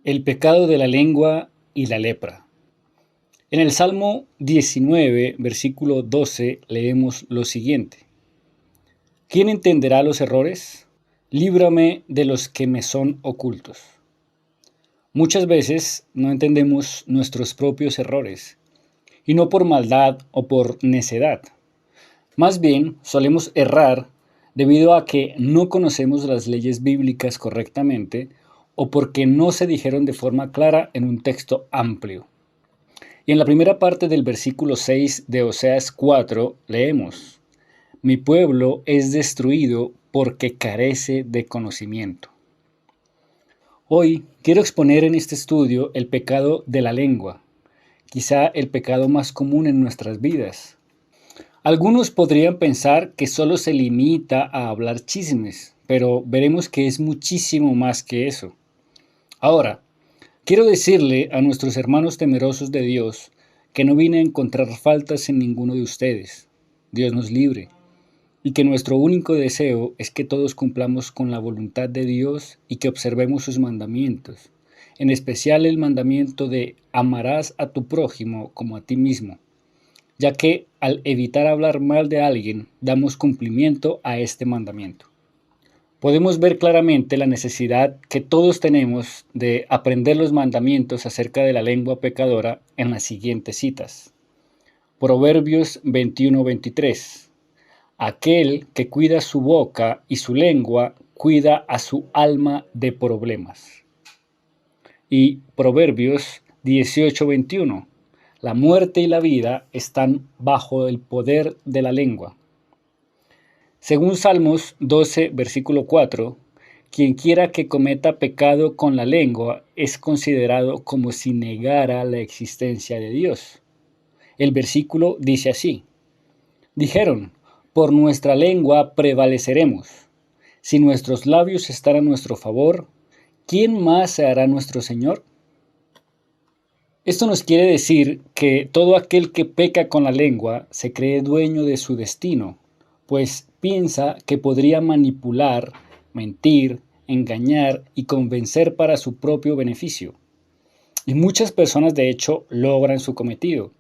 El pecado de la lengua y la lepra. En el Salmo 19, versículo 12, leemos lo siguiente. ¿Quién entenderá los errores? Líbrame de los que me son ocultos. Muchas veces no entendemos nuestros propios errores, y no por maldad o por necedad. Más bien, solemos errar debido a que no conocemos las leyes bíblicas correctamente o porque no se dijeron de forma clara en un texto amplio. Y en la primera parte del versículo 6 de Oseas 4 leemos, Mi pueblo es destruido porque carece de conocimiento. Hoy quiero exponer en este estudio el pecado de la lengua, quizá el pecado más común en nuestras vidas. Algunos podrían pensar que solo se limita a hablar chismes, pero veremos que es muchísimo más que eso. Ahora, quiero decirle a nuestros hermanos temerosos de Dios que no vine a encontrar faltas en ninguno de ustedes. Dios nos libre. Y que nuestro único deseo es que todos cumplamos con la voluntad de Dios y que observemos sus mandamientos, en especial el mandamiento de amarás a tu prójimo como a ti mismo, ya que al evitar hablar mal de alguien damos cumplimiento a este mandamiento. Podemos ver claramente la necesidad que todos tenemos de aprender los mandamientos acerca de la lengua pecadora en las siguientes citas. Proverbios 21-23. Aquel que cuida su boca y su lengua, cuida a su alma de problemas. Y Proverbios 18-21. La muerte y la vida están bajo el poder de la lengua. Según Salmos 12, versículo 4, quien quiera que cometa pecado con la lengua es considerado como si negara la existencia de Dios. El versículo dice así, dijeron, por nuestra lengua prevaleceremos. Si nuestros labios están a nuestro favor, ¿quién más se hará nuestro Señor? Esto nos quiere decir que todo aquel que peca con la lengua se cree dueño de su destino, pues piensa que podría manipular, mentir, engañar y convencer para su propio beneficio. Y muchas personas de hecho logran su cometido.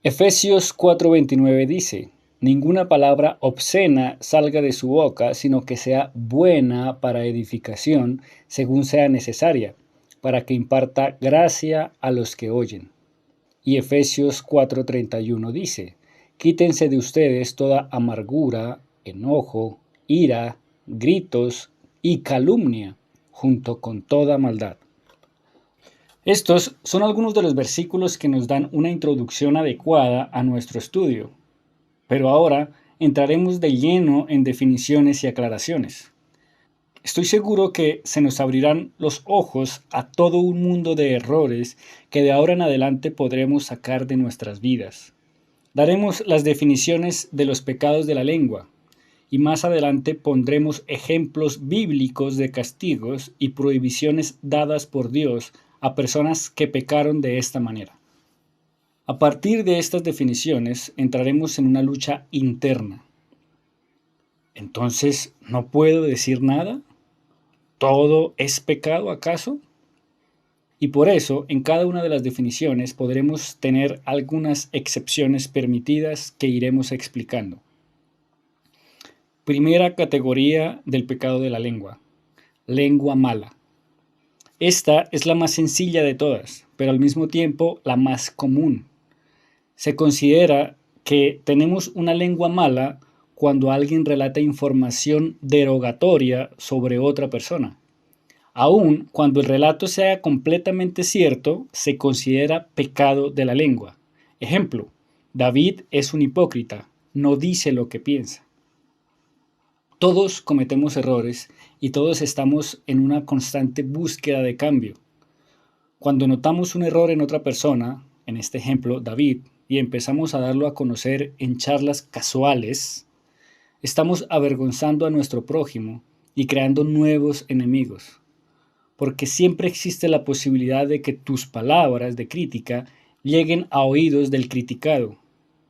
Efesios 4:29 dice, ninguna palabra obscena salga de su boca, sino que sea buena para edificación según sea necesaria, para que imparta gracia a los que oyen. Y Efesios 4:31 dice, quítense de ustedes toda amargura, enojo, ira, gritos y calumnia, junto con toda maldad. Estos son algunos de los versículos que nos dan una introducción adecuada a nuestro estudio, pero ahora entraremos de lleno en definiciones y aclaraciones. Estoy seguro que se nos abrirán los ojos a todo un mundo de errores que de ahora en adelante podremos sacar de nuestras vidas. Daremos las definiciones de los pecados de la lengua y más adelante pondremos ejemplos bíblicos de castigos y prohibiciones dadas por Dios a personas que pecaron de esta manera. A partir de estas definiciones entraremos en una lucha interna. Entonces, ¿no puedo decir nada? ¿Todo es pecado acaso? Y por eso, en cada una de las definiciones podremos tener algunas excepciones permitidas que iremos explicando. Primera categoría del pecado de la lengua. Lengua mala. Esta es la más sencilla de todas, pero al mismo tiempo la más común. Se considera que tenemos una lengua mala cuando alguien relata información derogatoria sobre otra persona. Aun cuando el relato sea completamente cierto, se considera pecado de la lengua. Ejemplo, David es un hipócrita, no dice lo que piensa. Todos cometemos errores y todos estamos en una constante búsqueda de cambio. Cuando notamos un error en otra persona, en este ejemplo David, y empezamos a darlo a conocer en charlas casuales, estamos avergonzando a nuestro prójimo y creando nuevos enemigos. Porque siempre existe la posibilidad de que tus palabras de crítica lleguen a oídos del criticado,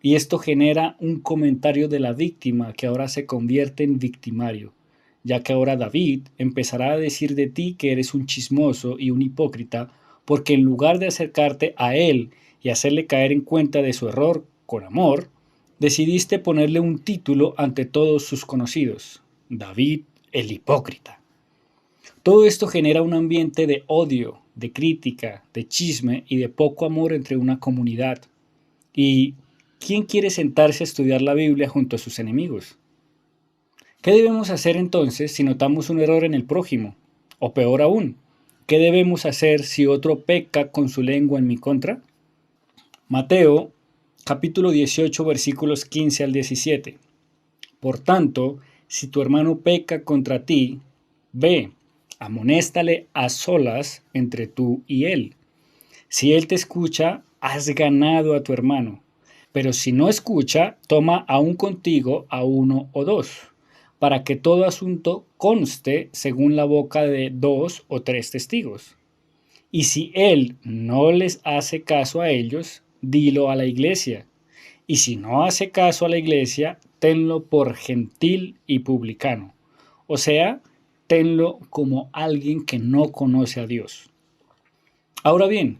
y esto genera un comentario de la víctima que ahora se convierte en victimario, ya que ahora David empezará a decir de ti que eres un chismoso y un hipócrita, porque en lugar de acercarte a él y hacerle caer en cuenta de su error con amor, decidiste ponerle un título ante todos sus conocidos, David el hipócrita. Todo esto genera un ambiente de odio, de crítica, de chisme y de poco amor entre una comunidad. ¿Y quién quiere sentarse a estudiar la Biblia junto a sus enemigos? ¿Qué debemos hacer entonces si notamos un error en el prójimo? O peor aún, ¿qué debemos hacer si otro peca con su lengua en mi contra? Mateo, capítulo 18, versículos 15 al 17. Por tanto, si tu hermano peca contra ti, ve, amonéstale a solas entre tú y él. Si él te escucha, has ganado a tu hermano. Pero si no escucha, toma aún contigo a uno o dos, para que todo asunto conste según la boca de 2 o 3 testigos. Y si él no les hace caso a ellos, dilo a la iglesia. Y si no hace caso a la iglesia, tenlo por gentil y publicano. O sea, tenlo como alguien que no conoce a Dios. Ahora bien,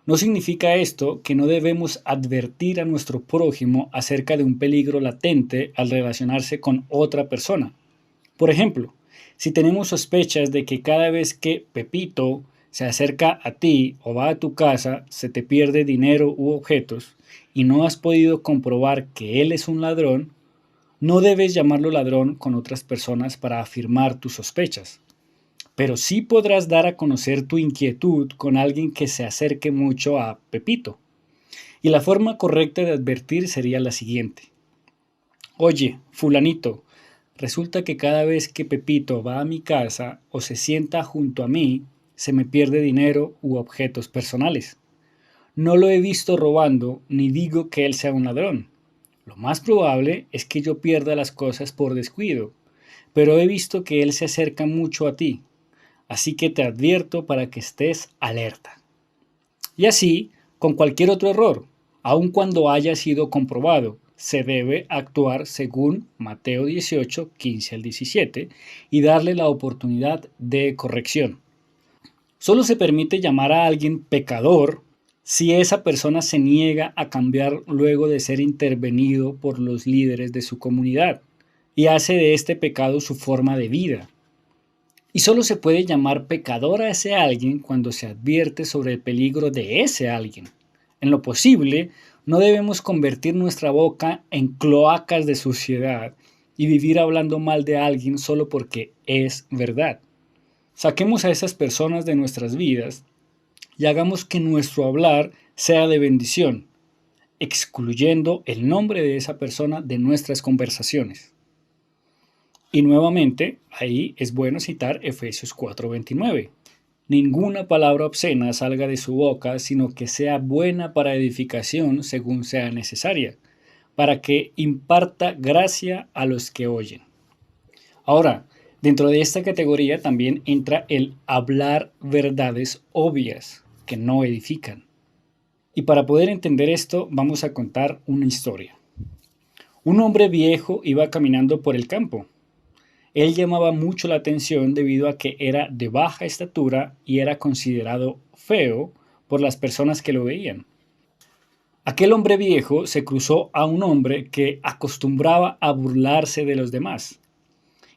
no significa esto que no debemos advertir a nuestro prójimo acerca de un peligro latente al relacionarse con otra persona. Por ejemplo, si tenemos sospechas de que cada vez que Pepito se acerca a ti o va a tu casa, se te pierde dinero u objetos, y no has podido comprobar que él es un ladrón, no debes llamarlo ladrón con otras personas para afirmar tus sospechas. Pero sí podrás dar a conocer tu inquietud con alguien que se acerque mucho a Pepito. Y la forma correcta de advertir sería la siguiente. Oye, fulanito, resulta que cada vez que Pepito va a mi casa o se sienta junto a mí, se me pierde dinero u objetos personales. No lo he visto robando ni digo que él sea un ladrón. Lo más probable es que yo pierda las cosas por descuido, pero he visto que él se acerca mucho a ti. Así que te advierto para que estés alerta. Y así, con cualquier otro error, aun cuando haya sido comprobado, se debe actuar según Mateo 18, 15 al 17 y darle la oportunidad de corrección. Solo se permite llamar a alguien pecador si esa persona se niega a cambiar luego de ser intervenido por los líderes de su comunidad y hace de este pecado su forma de vida. Y solo se puede llamar pecador a ese alguien cuando se advierte sobre el peligro de ese alguien. En lo posible, no debemos convertir nuestra boca en cloacas de suciedad y vivir hablando mal de alguien solo porque es verdad. Saquemos a esas personas de nuestras vidas y hagamos que nuestro hablar sea de bendición, excluyendo el nombre de esa persona de nuestras conversaciones. Y nuevamente, ahí es bueno citar Efesios 4:29. Ninguna palabra obscena salga de su boca, sino que sea buena para edificación según sea necesaria, para que imparta gracia a los que oyen. Ahora, dentro de esta categoría también entra el hablar verdades obvias que no edifican. Y para poder entender esto, vamos a contar una historia. Un hombre viejo iba caminando por el campo. Él llamaba mucho la atención debido a que era de baja estatura y era considerado feo por las personas que lo veían. Aquel hombre viejo se cruzó a un hombre que acostumbraba a burlarse de los demás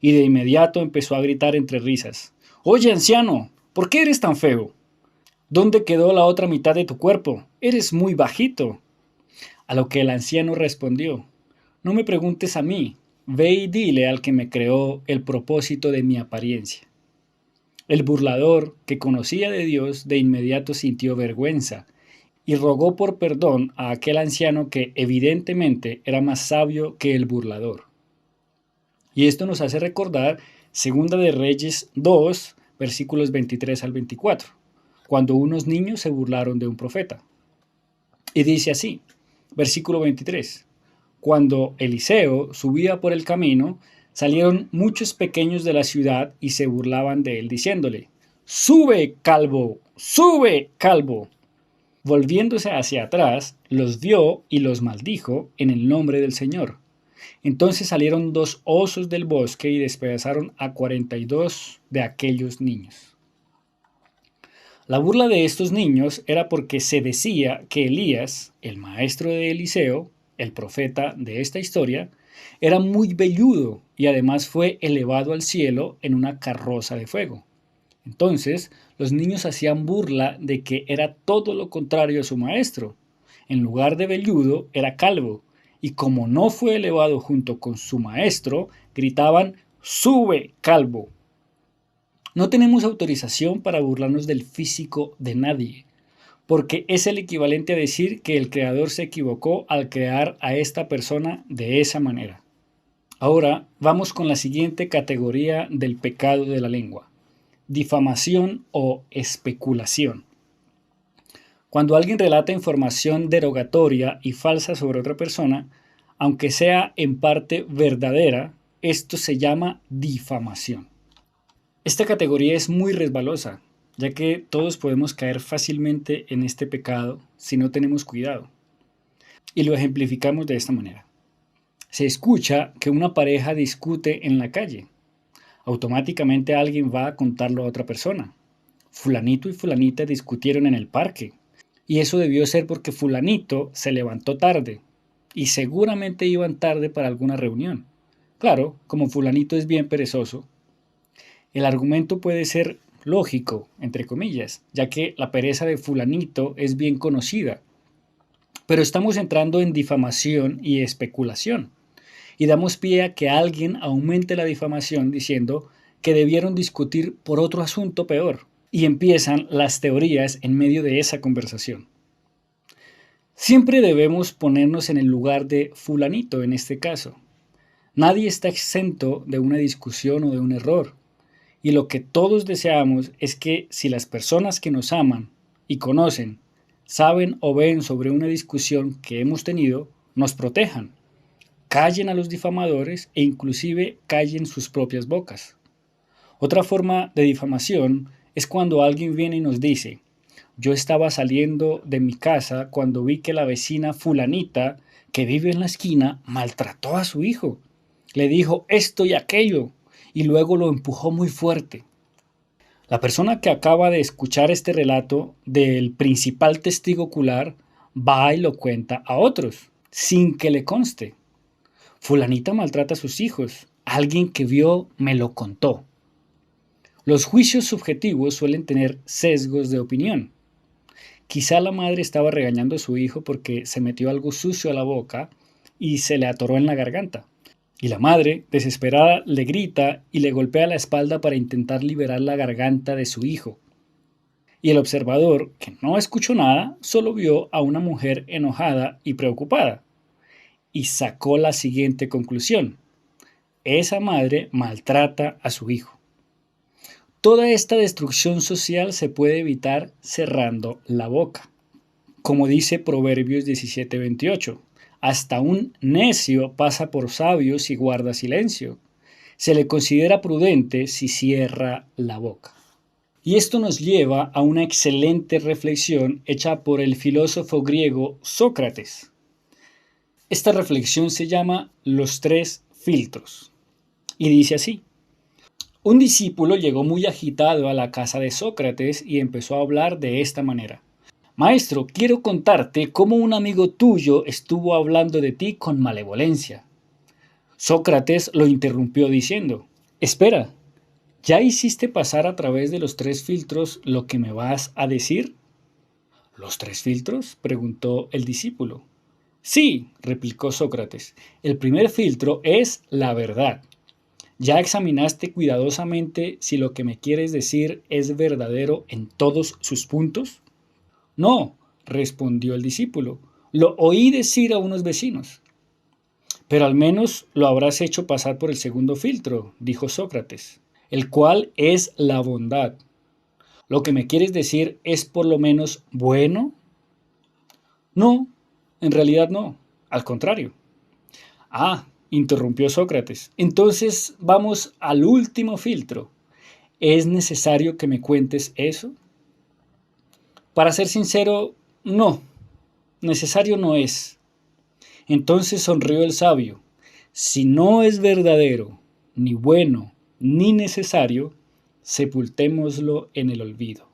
y de inmediato empezó a gritar entre risas: «Oye, anciano, ¿por qué eres tan feo? ¿Dónde quedó la otra mitad de tu cuerpo? Eres muy bajito». A lo que el anciano respondió: «No me preguntes a mí. Ve y dile al que me creó el propósito de mi apariencia». El burlador, que conocía de Dios, de inmediato sintió vergüenza y rogó por perdón a aquel anciano que evidentemente era más sabio que el burlador. Y esto nos hace recordar Segunda de Reyes 2, versículos 23 al 24, cuando unos niños se burlaron de un profeta. Y dice así, versículo 23. Cuando Eliseo subía por el camino, salieron muchos pequeños de la ciudad y se burlaban de él, diciéndole: «¡Sube, calvo! ¡Sube, calvo!». Volviéndose hacia atrás, los vio y los maldijo en el nombre del Señor. Entonces salieron 2 osos del bosque y despedazaron a 42 de aquellos niños. La burla de estos niños era porque se decía que Elías, el maestro de Eliseo, el profeta de esta historia, era muy velludo y además fue elevado al cielo en una carroza de fuego. Entonces, los niños hacían burla de que era todo lo contrario a su maestro. En lugar de velludo, era calvo, y como no fue elevado junto con su maestro, gritaban: ¡Sube, calvo! No tenemos autorización para burlarnos del físico de nadie, porque es el equivalente a decir que el creador se equivocó al crear a esta persona de esa manera. Ahora vamos con la siguiente categoría del pecado de la lengua: difamación o especulación. Cuando alguien relata información derogatoria y falsa sobre otra persona, aunque sea en parte verdadera, esto se llama difamación. Esta categoría es muy resbalosa, ya que todos podemos caer fácilmente en este pecado si no tenemos cuidado. Y lo ejemplificamos de esta manera. Se escucha que una pareja discute en la calle. Automáticamente alguien va a contarlo a otra persona. Fulanito y fulanita discutieron en el parque. Y eso debió ser porque fulanito se levantó tarde. Y seguramente iban tarde para alguna reunión. Claro, como fulanito es bien perezoso. El argumento puede ser lógico, entre comillas, ya que la pereza de fulanito es bien conocida. Pero estamos entrando en difamación y especulación. Y damos pie a que alguien aumente la difamación diciendo que debieron discutir por otro asunto peor. Y empiezan las teorías en medio de esa conversación. Siempre debemos ponernos en el lugar de fulanito en este caso. Nadie está exento de una discusión o de un error. Y lo que todos deseamos es que si las personas que nos aman y conocen saben o ven sobre una discusión que hemos tenido, nos protejan, callen a los difamadores e inclusive callen sus propias bocas. Otra forma de difamación es cuando alguien viene y nos dice: yo estaba saliendo de mi casa cuando vi que la vecina fulanita que vive en la esquina maltrató a su hijo. Le dijo esto y aquello y luego lo empujó muy fuerte. La persona que acaba de escuchar este relato del principal testigo ocular va y lo cuenta a otros, sin que le conste. Fulanita maltrata a sus hijos. Alguien que vio me lo contó. Los juicios subjetivos suelen tener sesgos de opinión. Quizá la madre estaba regañando a su hijo porque se metió algo sucio a la boca y se le atoró en la garganta. Y la madre, desesperada, le grita y le golpea la espalda para intentar liberar la garganta de su hijo. Y el observador, que no escuchó nada, solo vio a una mujer enojada y preocupada. Y sacó la siguiente conclusión: esa madre maltrata a su hijo. Toda esta destrucción social se puede evitar cerrando la boca. Como dice Proverbios 17:28, hasta un necio pasa por sabio si guarda silencio. Se le considera prudente si cierra la boca. Y esto nos lleva a una excelente reflexión hecha por el filósofo griego Sócrates. Esta reflexión se llama Los 3 filtros. Y dice así: un discípulo llegó muy agitado a la casa de Sócrates y empezó a hablar de esta manera: Maestro, quiero contarte cómo un amigo tuyo estuvo hablando de ti con malevolencia. Sócrates lo interrumpió diciendo: espera, ¿ya hiciste pasar a través de los 3 filtros lo que me vas a decir? ¿Los 3 filtros?, preguntó el discípulo. Sí, replicó Sócrates, el primer filtro es la verdad. ¿Ya examinaste cuidadosamente si lo que me quieres decir es verdadero en todos sus puntos? No, respondió el discípulo, lo oí decir a unos vecinos. Pero al menos lo habrás hecho pasar por el segundo filtro, dijo Sócrates, el cual es la bondad. ¿Lo que me quieres decir es por lo menos bueno? No, en realidad no, al contrario. Ah, interrumpió Sócrates, entonces vamos al último filtro. ¿Es necesario que me cuentes eso? Para ser sincero, no, necesario no es. Entonces sonrió el sabio. Si no es verdadero, ni bueno, ni necesario, sepultémoslo en el olvido.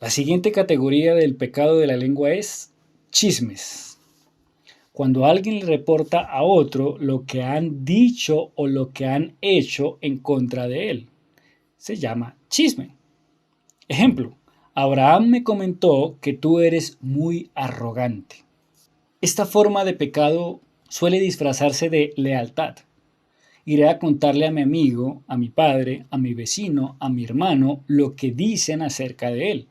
La siguiente categoría del pecado de la lengua es chismes. Cuando alguien le reporta a otro lo que han dicho o lo que han hecho en contra de él, se llama chisme. Ejemplo, Abraham me comentó que tú eres muy arrogante. Esta forma de pecado suele disfrazarse de lealtad. Iré a contarle a mi amigo, a mi padre, a mi vecino, a mi hermano, lo que dicen acerca de él.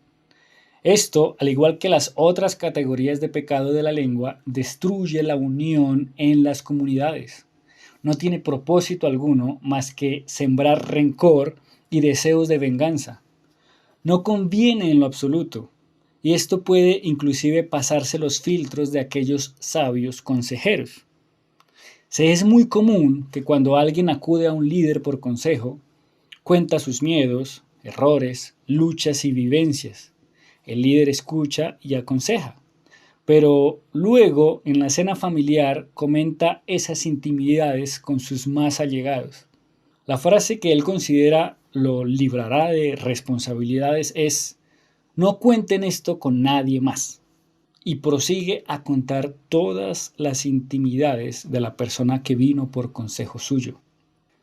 Esto, al igual que las otras categorías de pecado de la lengua, destruye la unión en las comunidades. No tiene propósito alguno más que sembrar rencor y deseos de venganza. No conviene en lo absoluto, y esto puede inclusive pasarse los filtros de aquellos sabios consejeros. Se es muy común que cuando alguien acude a un líder por consejo, cuenta sus miedos, errores, luchas y vivencias. El líder escucha y aconseja, pero luego en la cena familiar comenta esas intimidades con sus más allegados. La frase que él considera lo librará de responsabilidades es: no cuenten esto con nadie más. Y prosigue a contar todas las intimidades de la persona que vino por consejo suyo.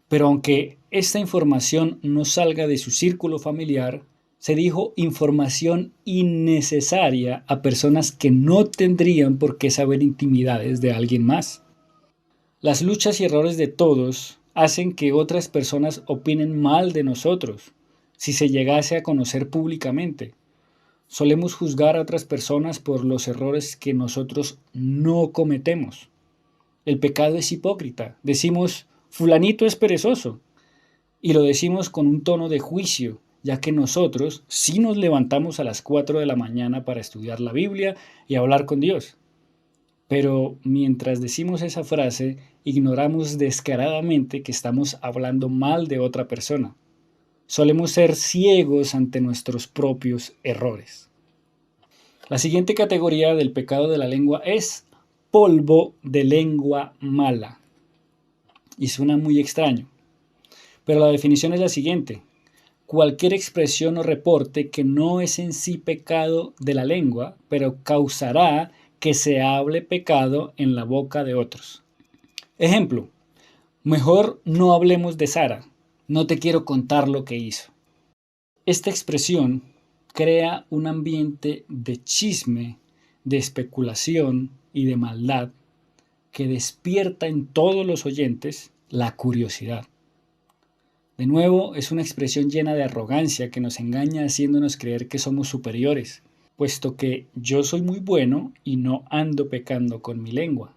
Pero aunque esta información no salga de su círculo familiar, se dijo información innecesaria a personas que no tendrían por qué saber intimidades de alguien más. Las luchas y errores de todos hacen que otras personas opinen mal de nosotros si se llegase a conocer públicamente. Solemos juzgar a otras personas por los errores que nosotros no cometemos. El pecado es hipócrita. Decimos, fulanito es perezoso, y lo decimos con un tono de juicio, ya que nosotros sí nos levantamos a las 4 de la mañana para estudiar la Biblia y hablar con Dios. Pero mientras decimos esa frase, ignoramos descaradamente que estamos hablando mal de otra persona. Solemos ser ciegos ante nuestros propios errores. La siguiente categoría del pecado de la lengua es polvo de lengua mala. Y suena muy extraño, pero la definición es la siguiente: cualquier expresión o reporte que no es en sí pecado de la lengua, pero causará que se hable pecado en la boca de otros. Ejemplo, mejor no hablemos de Sara, no te quiero contar lo que hizo. Esta expresión crea un ambiente de chisme, de especulación y de maldad que despierta en todos los oyentes la curiosidad. De nuevo, es una expresión llena de arrogancia que nos engaña haciéndonos creer que somos superiores, puesto que yo soy muy bueno y no ando pecando con mi lengua.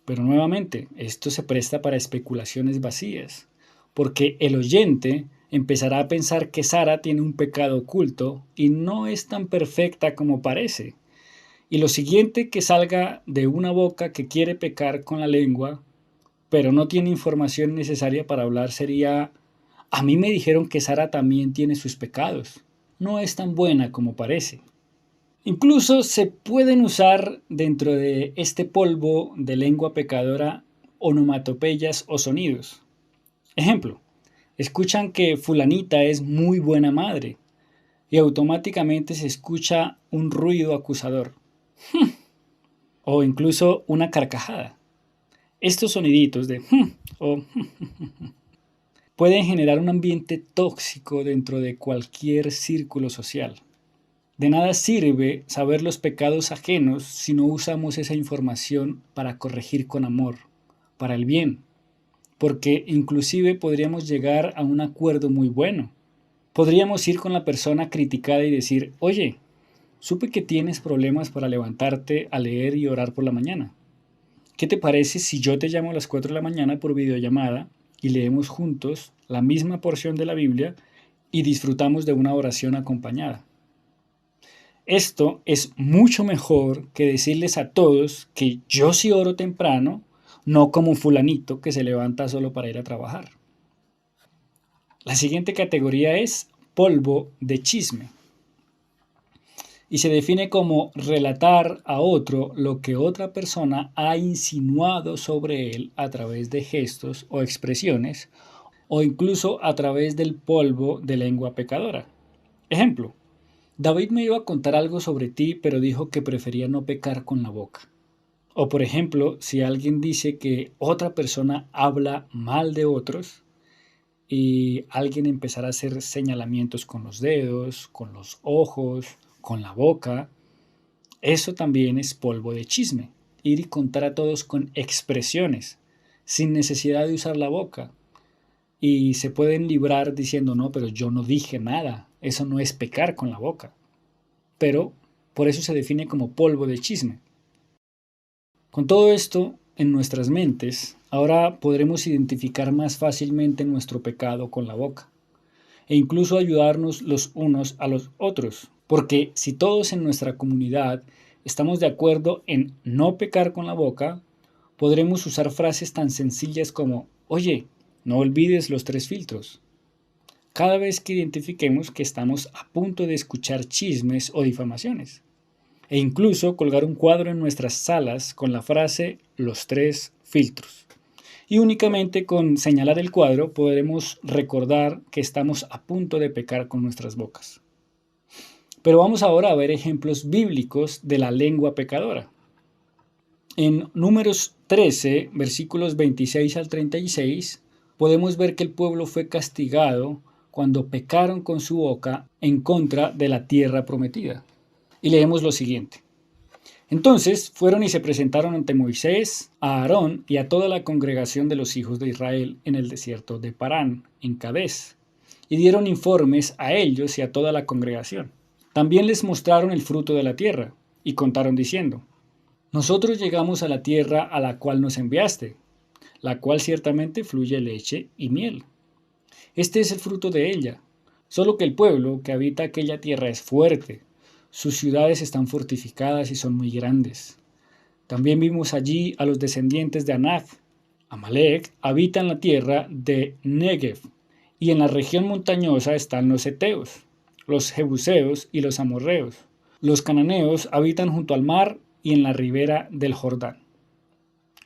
Pero nuevamente, esto se presta para especulaciones vacías, porque el oyente empezará a pensar que Sara tiene un pecado oculto y no es tan perfecta como parece. Y lo siguiente que salga de una boca que quiere pecar con la lengua, pero no tiene información necesaria para hablar, sería: a mí me dijeron que Sara también tiene sus pecados. No es tan buena como parece. Incluso se pueden usar dentro de este polvo de lengua pecadora onomatopeyas o sonidos. Ejemplo, escuchan que fulanita es muy buena madre y automáticamente se escucha un ruido acusador o incluso una carcajada. Estos soniditos de o pueden generar un ambiente tóxico dentro de cualquier círculo social. De nada sirve saber los pecados ajenos si no usamos esa información para corregir con amor, para el bien, porque inclusive podríamos llegar a un acuerdo muy bueno. Podríamos ir con la persona criticada y decir: oye, supe que tienes problemas para levantarte a leer y orar por la mañana. ¿Qué te parece si yo te llamo a las 4 de la mañana por videollamada y leemos juntos la misma porción de la Biblia y disfrutamos de una oración acompañada? Esto es mucho mejor que decirles a todos que yo sí oro temprano, no como fulanito que se levanta solo para ir a trabajar. La siguiente categoría es polvo de chisme. y se define como relatar a otro lo que otra persona ha insinuado sobre él a través de gestos o expresiones o incluso a través del polvo de lengua pecadora. Ejemplo, David me iba a contar algo sobre ti, pero dijo que prefería no pecar con la boca. O por ejemplo, si alguien dice que otra persona habla mal de otros y alguien empezará a hacer señalamientos con los dedos, con los ojos, con la boca, eso también es polvo de chisme. Ir y contar a todos con expresiones, sin necesidad de usar la boca. Y se pueden librar diciendo, no, pero yo no dije nada. Eso no es pecar con la boca. Pero por eso se define como polvo de chisme. Con todo esto en nuestras mentes, ahora podremos identificar más fácilmente nuestro pecado con la boca e incluso ayudarnos los unos a los otros. Porque si todos en nuestra comunidad estamos de acuerdo en no pecar con la boca, podremos usar frases tan sencillas como, oye, no olvides los 3 filtros. Cada vez que identifiquemos que estamos a punto de escuchar chismes o difamaciones. E incluso colgar un cuadro en nuestras salas con la frase los 3 filtros. Y únicamente con señalar el cuadro podremos recordar que estamos a punto de pecar con nuestras bocas. Pero vamos ahora a ver ejemplos bíblicos de la lengua pecadora. En Números 13, versículos 26 al 36, podemos ver que el pueblo fue castigado cuando pecaron con su boca en contra de la tierra prometida. Y leemos lo siguiente. Entonces fueron y se presentaron ante Moisés, a Aarón y a toda la congregación de los hijos de Israel en el desierto de Parán, en Cadés, y dieron informes a ellos y a toda la congregación. También les mostraron el fruto de la tierra, y contaron diciendo, nosotros llegamos a la tierra a la cual nos enviaste, la cual ciertamente fluye leche y miel. Este es el fruto de ella, solo que el pueblo que habita aquella tierra es fuerte. Sus ciudades están fortificadas y son muy grandes. También vimos allí a los descendientes de Anac. Amalek habita en la tierra de Negev, y en la región montañosa están los heteos, los jebuseos y los amorreos. Los cananeos habitan junto al mar y en la ribera del Jordán.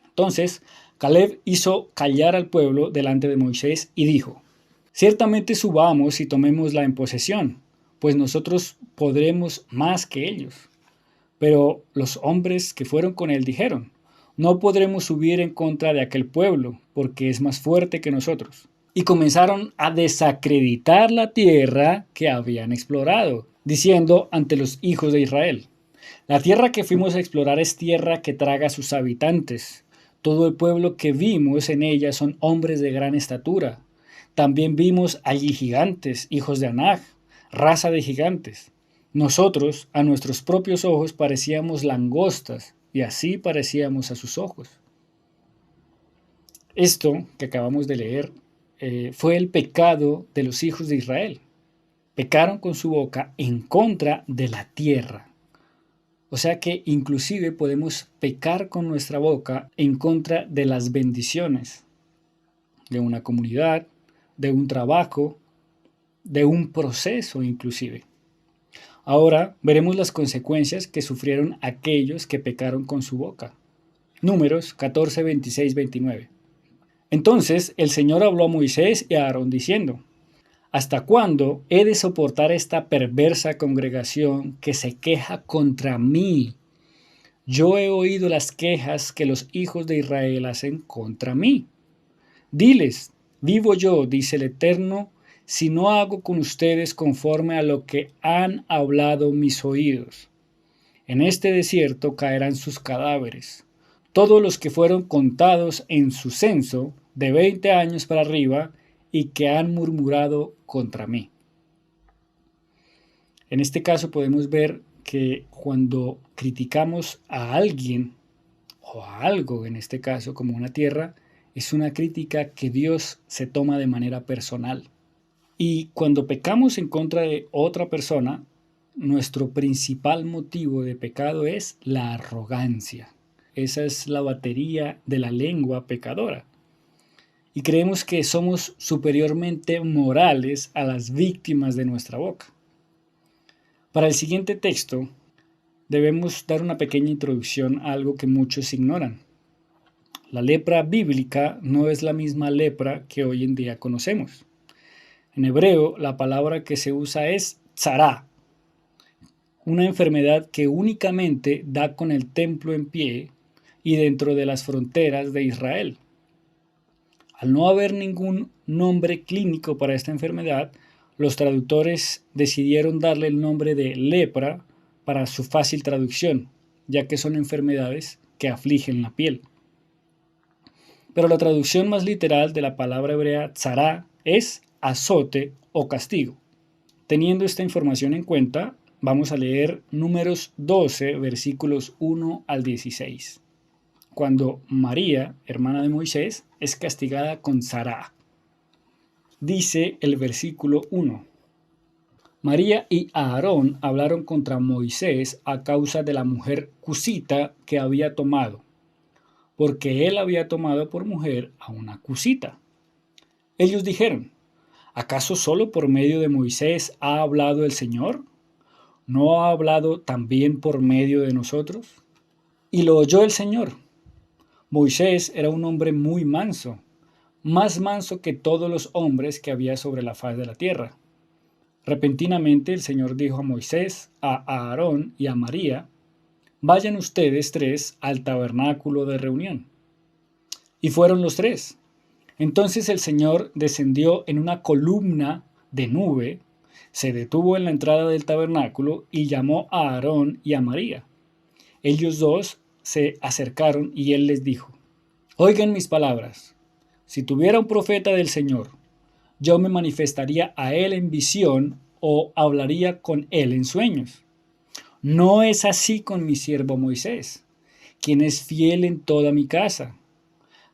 Entonces Caleb hizo callar al pueblo delante de Moisés y dijo, ciertamente subamos y tomémosla en posesión, pues nosotros podremos más que ellos. Pero los hombres que fueron con él dijeron, no podremos subir en contra de aquel pueblo, porque es más fuerte que nosotros. Y comenzaron a desacreditar la tierra que habían explorado, diciendo ante los hijos de Israel, la tierra que fuimos a explorar es tierra que traga a sus habitantes. Todo el pueblo que vimos en ella son hombres de gran estatura. También vimos allí gigantes, hijos de Anac, raza de gigantes. Nosotros, a nuestros propios ojos, parecíamos langostas, y así parecíamos a sus ojos. Esto que acabamos de leer fue el pecado de los hijos de Israel. Pecaron con su boca en contra de la tierra. O sea que inclusive podemos pecar con nuestra boca en contra de las bendiciones de una comunidad, de un trabajo, de un proceso inclusive. Ahora veremos las consecuencias que sufrieron aquellos que pecaron con su boca. Números 14, 26, 29. Entonces el Señor habló a Moisés y a Aarón diciendo, ¿hasta cuándo he de soportar esta perversa congregación que se queja contra mí? Yo he oído las quejas que los hijos de Israel hacen contra mí. Diles, vivo yo, dice el Eterno, si no hago con ustedes conforme a lo que han hablado mis oídos. En este desierto caerán sus cadáveres, todos los que fueron contados en su censo de 20 años para arriba y que han murmurado contra mí. En este caso podemos ver que cuando criticamos a alguien o a algo, en este caso como una tierra, es una crítica que Dios se toma de manera personal. Y cuando pecamos en contra de otra persona, nuestro principal motivo de pecado es la arrogancia. Esa es la batería de la lengua pecadora. Y creemos que somos superiormente morales a las víctimas de nuestra boca. Para el siguiente texto, debemos dar una pequeña introducción a algo que muchos ignoran. La lepra bíblica no es la misma lepra que hoy en día conocemos. En hebreo, la palabra que se usa es tzará, una enfermedad que únicamente da con el templo en pie y dentro de las fronteras de Israel. Al no haber ningún nombre clínico para esta enfermedad, los traductores decidieron darle el nombre de lepra para su fácil traducción, ya que son enfermedades que afligen la piel. Pero la traducción más literal de la palabra hebrea tzará es azote o castigo. Teniendo esta información en cuenta, vamos a leer Números 12, versículos 1 al 16, cuando María, hermana de Moisés, es castigada con tzará. Dice el versículo 1: María y Aarón hablaron contra Moisés a causa de la mujer cusita que había tomado, porque él había tomado por mujer a una cusita. Ellos dijeron: ¿acaso solo por medio de Moisés ha hablado el Señor? ¿No ha hablado también por medio de nosotros? Y lo oyó el Señor. Moisés era un hombre muy manso, más manso que todos los hombres que había sobre la faz de la tierra. Repentinamente el Señor dijo a Moisés, a Aarón y a María: vayan ustedes tres al tabernáculo de reunión. Y fueron los tres. Entonces el Señor descendió en una columna de nube, se detuvo en la entrada del tabernáculo y llamó a Aarón y a María. Ellos dos se acercaron y él les dijo: oigan mis palabras. Si tuviera un profeta del Señor, yo me manifestaría a él en visión o hablaría con él en sueños. No es así con mi siervo Moisés, quien es fiel en toda mi casa.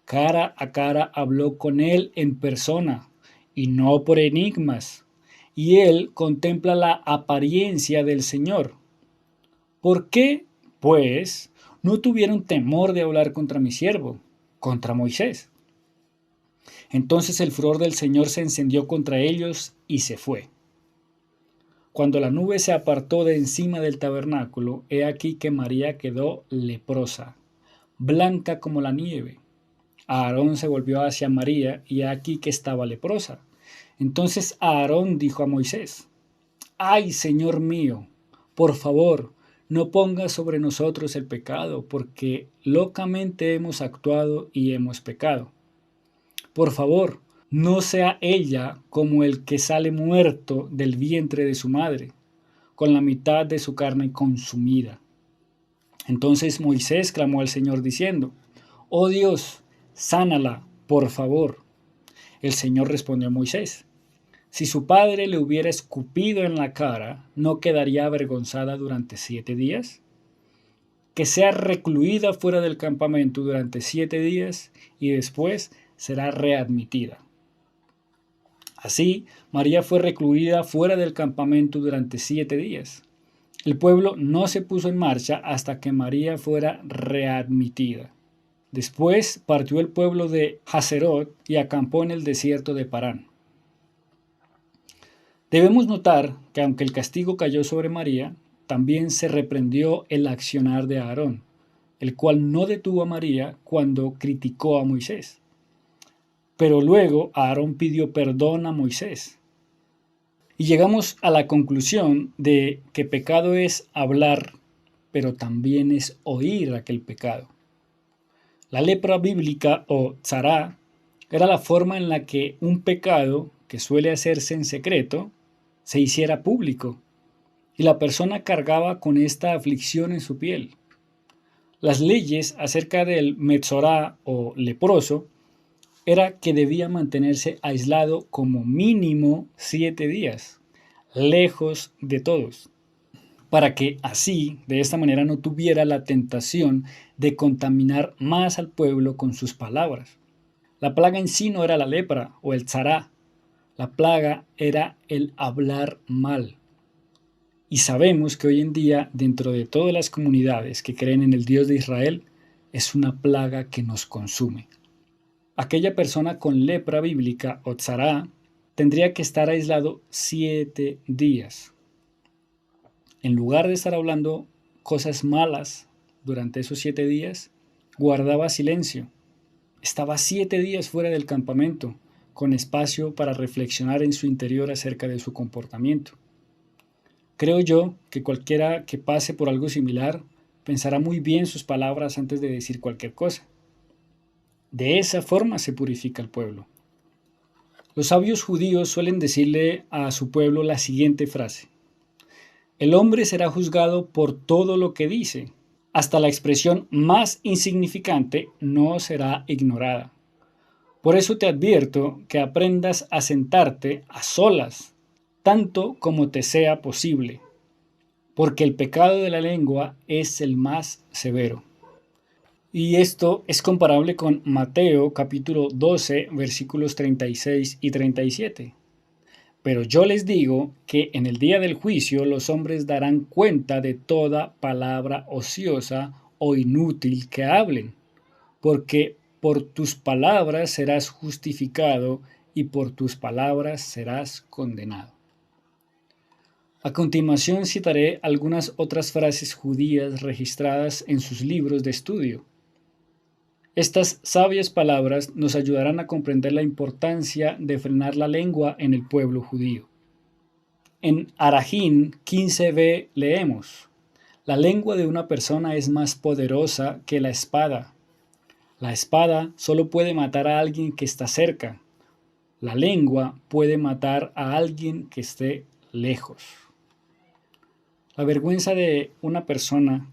Cara a cara habló con él en persona, y no por enigmas, y él contempla la apariencia del Señor. ¿Por qué, pues, no tuvieron temor de hablar contra mi siervo, contra Moisés? Entonces el furor del Señor se encendió contra ellos y se fue. Cuando la nube se apartó de encima del tabernáculo, he aquí que María quedó leprosa, blanca como la nieve. Aarón se volvió hacia María y he aquí que estaba leprosa. Entonces Aarón dijo a Moisés: ¡ay, Señor mío! Por favor, no pongas sobre nosotros el pecado, porque locamente hemos actuado y hemos pecado. Por favor, no sea ella como el que sale muerto del vientre de su madre, con la mitad de su carne consumida. Entonces Moisés clamó al Señor diciendo: oh Dios, sánala, por favor. El Señor respondió a Moisés: si su padre le hubiera escupido en la cara, ¿no quedaría avergonzada durante 7 días? Que sea recluida fuera del campamento durante 7 días y después será readmitida. Así, María fue recluida fuera del campamento durante 7 días. El pueblo no se puso en marcha hasta que María fuera readmitida. Después partió el pueblo de Haserot y acampó en el desierto de Parán. Debemos notar que aunque el castigo cayó sobre María, también se reprendió el accionar de Aarón, el cual no detuvo a María cuando criticó a Moisés. Pero luego Aarón pidió perdón a Moisés. Y llegamos a la conclusión de que pecado es hablar, pero también es oír aquel pecado. La lepra bíblica o tzará era la forma en la que un pecado que suele hacerse en secreto se hiciera público, y la persona cargaba con esta aflicción en su piel. Las leyes acerca del metzorá o leproso era que debía mantenerse aislado como mínimo 7 días, lejos de todos, para que así, de esta manera, no tuviera la tentación de contaminar más al pueblo con sus palabras. La plaga en sí no era la lepra o el tzará, la plaga era el hablar mal. Y sabemos que hoy en día, dentro de todas las comunidades que creen en el Dios de Israel, es una plaga que nos consume. Aquella persona con lepra bíblica o tzará tendría que estar aislado 7 días. En lugar de estar hablando cosas malas durante esos 7 días, guardaba silencio. Estaba 7 días fuera del campamento, con espacio para reflexionar en su interior acerca de su comportamiento. Creo yo que cualquiera que pase por algo similar pensará muy bien sus palabras antes de decir cualquier cosa. De esa forma se purifica el pueblo. Los sabios judíos suelen decirle a su pueblo la siguiente frase: el hombre será juzgado por todo lo que dice. Hasta la expresión más insignificante no será ignorada. Por eso te advierto que aprendas a sentarte a solas, tanto como te sea posible, porque el pecado de la lengua es el más severo. Y esto es comparable con Mateo capítulo 12, versículos 36 y 37. Pero yo les digo que en el día del juicio los hombres darán cuenta de toda palabra ociosa o inútil que hablen, porque por tus palabras serás justificado y por tus palabras serás condenado. A continuación citaré algunas otras frases judías registradas en sus libros de estudio. Estas sabias palabras nos ayudarán a comprender la importancia de frenar la lengua en el pueblo judío. En Arajín 15b leemos: la lengua de una persona es más poderosa que la espada. La espada solo puede matar a alguien que está cerca. La lengua puede matar a alguien que esté lejos. La vergüenza de una persona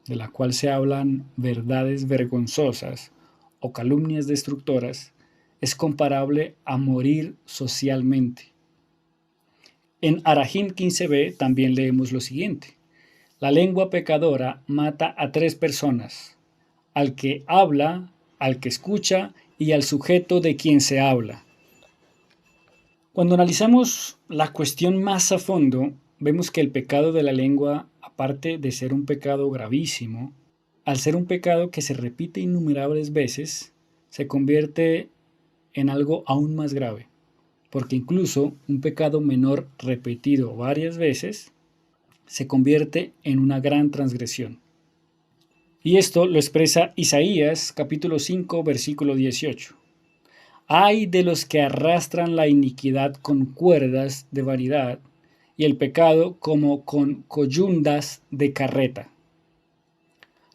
de la cual se hablan verdades vergonzosas o calumnias destructoras es comparable a morir socialmente. En Arajín 15b también leemos lo siguiente: la lengua pecadora mata a 3 personas, al que habla, al que escucha y al sujeto de quien se habla. Cuando analizamos la cuestión más a fondo, vemos que el pecado de la lengua, aparte de ser un pecado gravísimo, al ser un pecado que se repite innumerables veces, se convierte en algo aún más grave, porque incluso un pecado menor repetido varias veces se convierte en una gran transgresión. Y esto lo expresa Isaías capítulo 5 versículo 18. Ay de los que arrastran la iniquidad con cuerdas de vanidad y el pecado como con coyundas de carreta.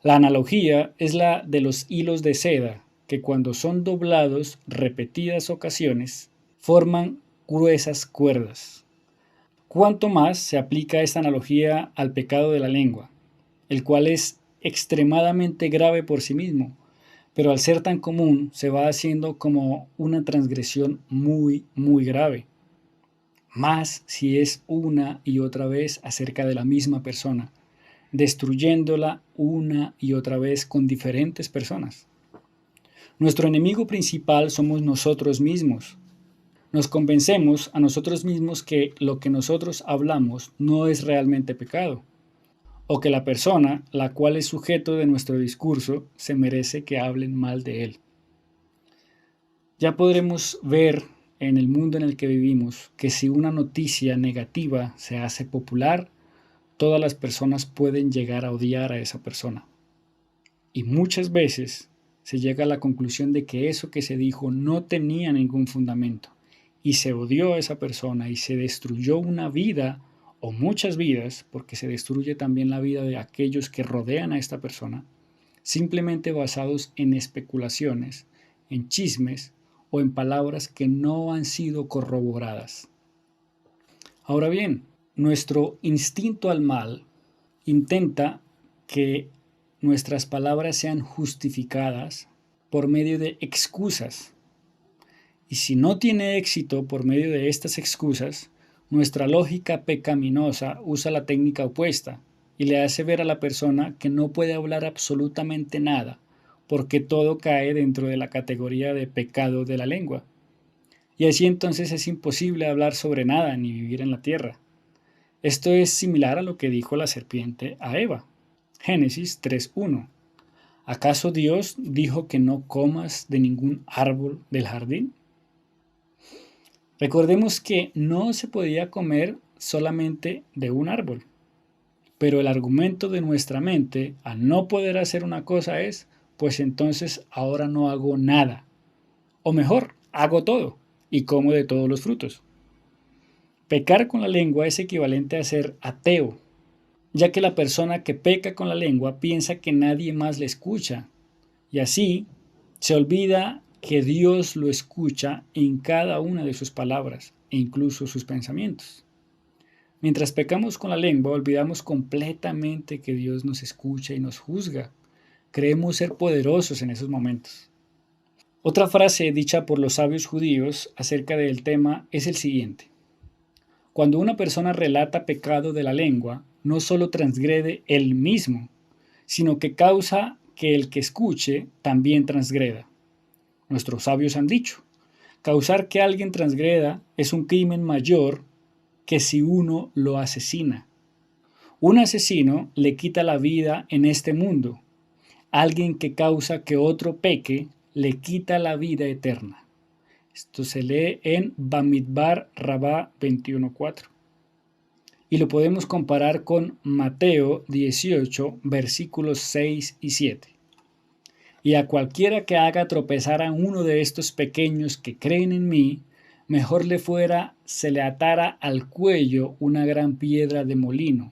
La analogía es la de los hilos de seda que cuando son doblados repetidas ocasiones forman gruesas cuerdas. ¿Cuánto más se aplica esta analogía al pecado de la lengua, el cual es extremadamente grave por sí mismo, pero al ser tan común se va haciendo como una transgresión muy, muy grave? Más si es una y otra vez acerca de la misma persona, destruyéndola una y otra vez con diferentes personas. Nuestro enemigo principal somos nosotros mismos. Nos convencemos a nosotros mismos que lo que nosotros hablamos no es realmente pecado, o que la persona, la cual es sujeto de nuestro discurso, se merece que hablen mal de él. Ya podremos ver en el mundo en el que vivimos que si una noticia negativa se hace popular, todas las personas pueden llegar a odiar a esa persona. Y muchas veces se llega a la conclusión de que eso que se dijo no tenía ningún fundamento y se odió a esa persona y se destruyó una vida o muchas vidas, porque se destruye también la vida de aquellos que rodean a esta persona, simplemente basados en especulaciones, en chismes o en palabras que no han sido corroboradas. Ahora bien, nuestro instinto al mal intenta que nuestras palabras sean justificadas por medio de excusas. Y si no tiene éxito por medio de estas excusas, nuestra lógica pecaminosa usa la técnica opuesta y le hace ver a la persona que no puede hablar absolutamente nada, porque todo cae dentro de la categoría de pecado de la lengua. Y así entonces es imposible hablar sobre nada ni vivir en la tierra. Esto es similar a lo que dijo la serpiente a Eva. Génesis 3:1. ¿Acaso Dios dijo que no comas de ningún árbol del jardín? Recordemos que no se podía comer solamente de un árbol. Pero el argumento de nuestra mente al no poder hacer una cosa es, pues entonces ahora no hago nada. O mejor, hago todo y como de todos los frutos. Pecar con la lengua es equivalente a ser ateo, ya que la persona que peca con la lengua piensa que nadie más le escucha, y así se olvida que Dios lo escucha en cada una de sus palabras e incluso sus pensamientos. Mientras pecamos con la lengua, olvidamos completamente que Dios nos escucha y nos juzga. Creemos ser poderosos en esos momentos. Otra frase dicha por los sabios judíos acerca del tema es el siguiente. Cuando una persona relata pecado de la lengua, no solo transgrede él mismo, sino que causa que el que escuche también transgreda. Nuestros sabios han dicho, causar que alguien transgreda es un crimen mayor que si uno lo asesina. Un asesino le quita la vida en este mundo. Alguien que causa que otro peque le quita la vida eterna. Esto se lee en Bamidbar Rabá 21:4. Y lo podemos comparar con Mateo 18, versículos 6 y 7. Y a cualquiera que haga tropezar a uno de estos pequeños que creen en mí, mejor le fuera se le atara al cuello una gran piedra de molino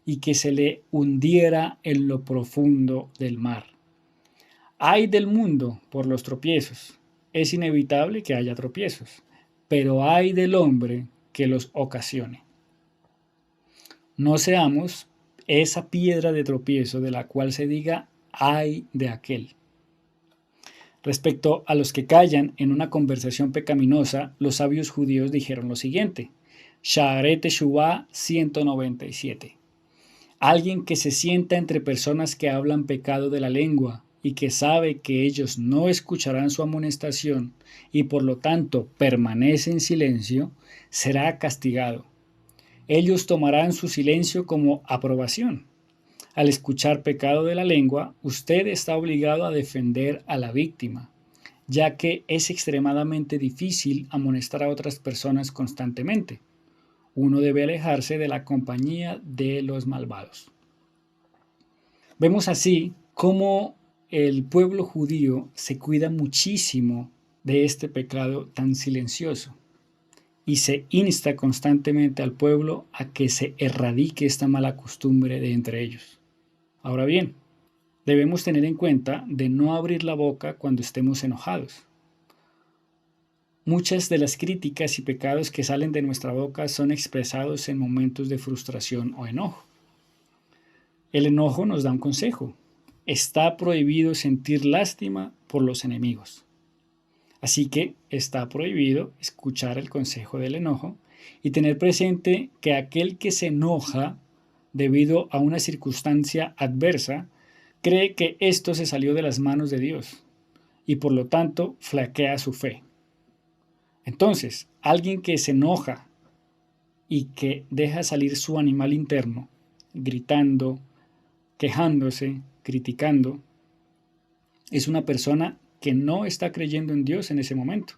y que se le hundiera en lo profundo del mar. Ay del mundo por los tropiezos. Es inevitable que haya tropiezos, pero ay del hombre que los ocasione. No seamos esa piedra de tropiezo de la cual se diga ay de aquel. Respecto a los que callan en una conversación pecaminosa, los sabios judíos dijeron lo siguiente. Sha'arei Teshuvah 197. Alguien que se sienta entre personas que hablan pecado de la lengua y que sabe que ellos no escucharán su amonestación y por lo tanto permanece en silencio, será castigado. Ellos tomarán su silencio como aprobación. Al escuchar pecado de la lengua, usted está obligado a defender a la víctima, ya que es extremadamente difícil amonestar a otras personas constantemente. Uno debe alejarse de la compañía de los malvados. Vemos así cómo el pueblo judío se cuida muchísimo de este pecado tan silencioso y se insta constantemente al pueblo a que se erradique esta mala costumbre de entre ellos. Ahora bien, debemos tener en cuenta de no abrir la boca cuando estemos enojados. Muchas de las críticas y pecados que salen de nuestra boca son expresados en momentos de frustración o enojo. El enojo nos da un consejo. Está prohibido sentir lástima por los enemigos. Así que está prohibido escuchar el consejo del enojo y tener presente que aquel que se enoja debido a una circunstancia adversa cree que esto se salió de las manos de Dios y por lo tanto flaquea su fe. Entonces, alguien que se enoja y que deja salir su animal interno, gritando, quejándose, criticando, es una persona que no está creyendo en Dios en ese momento.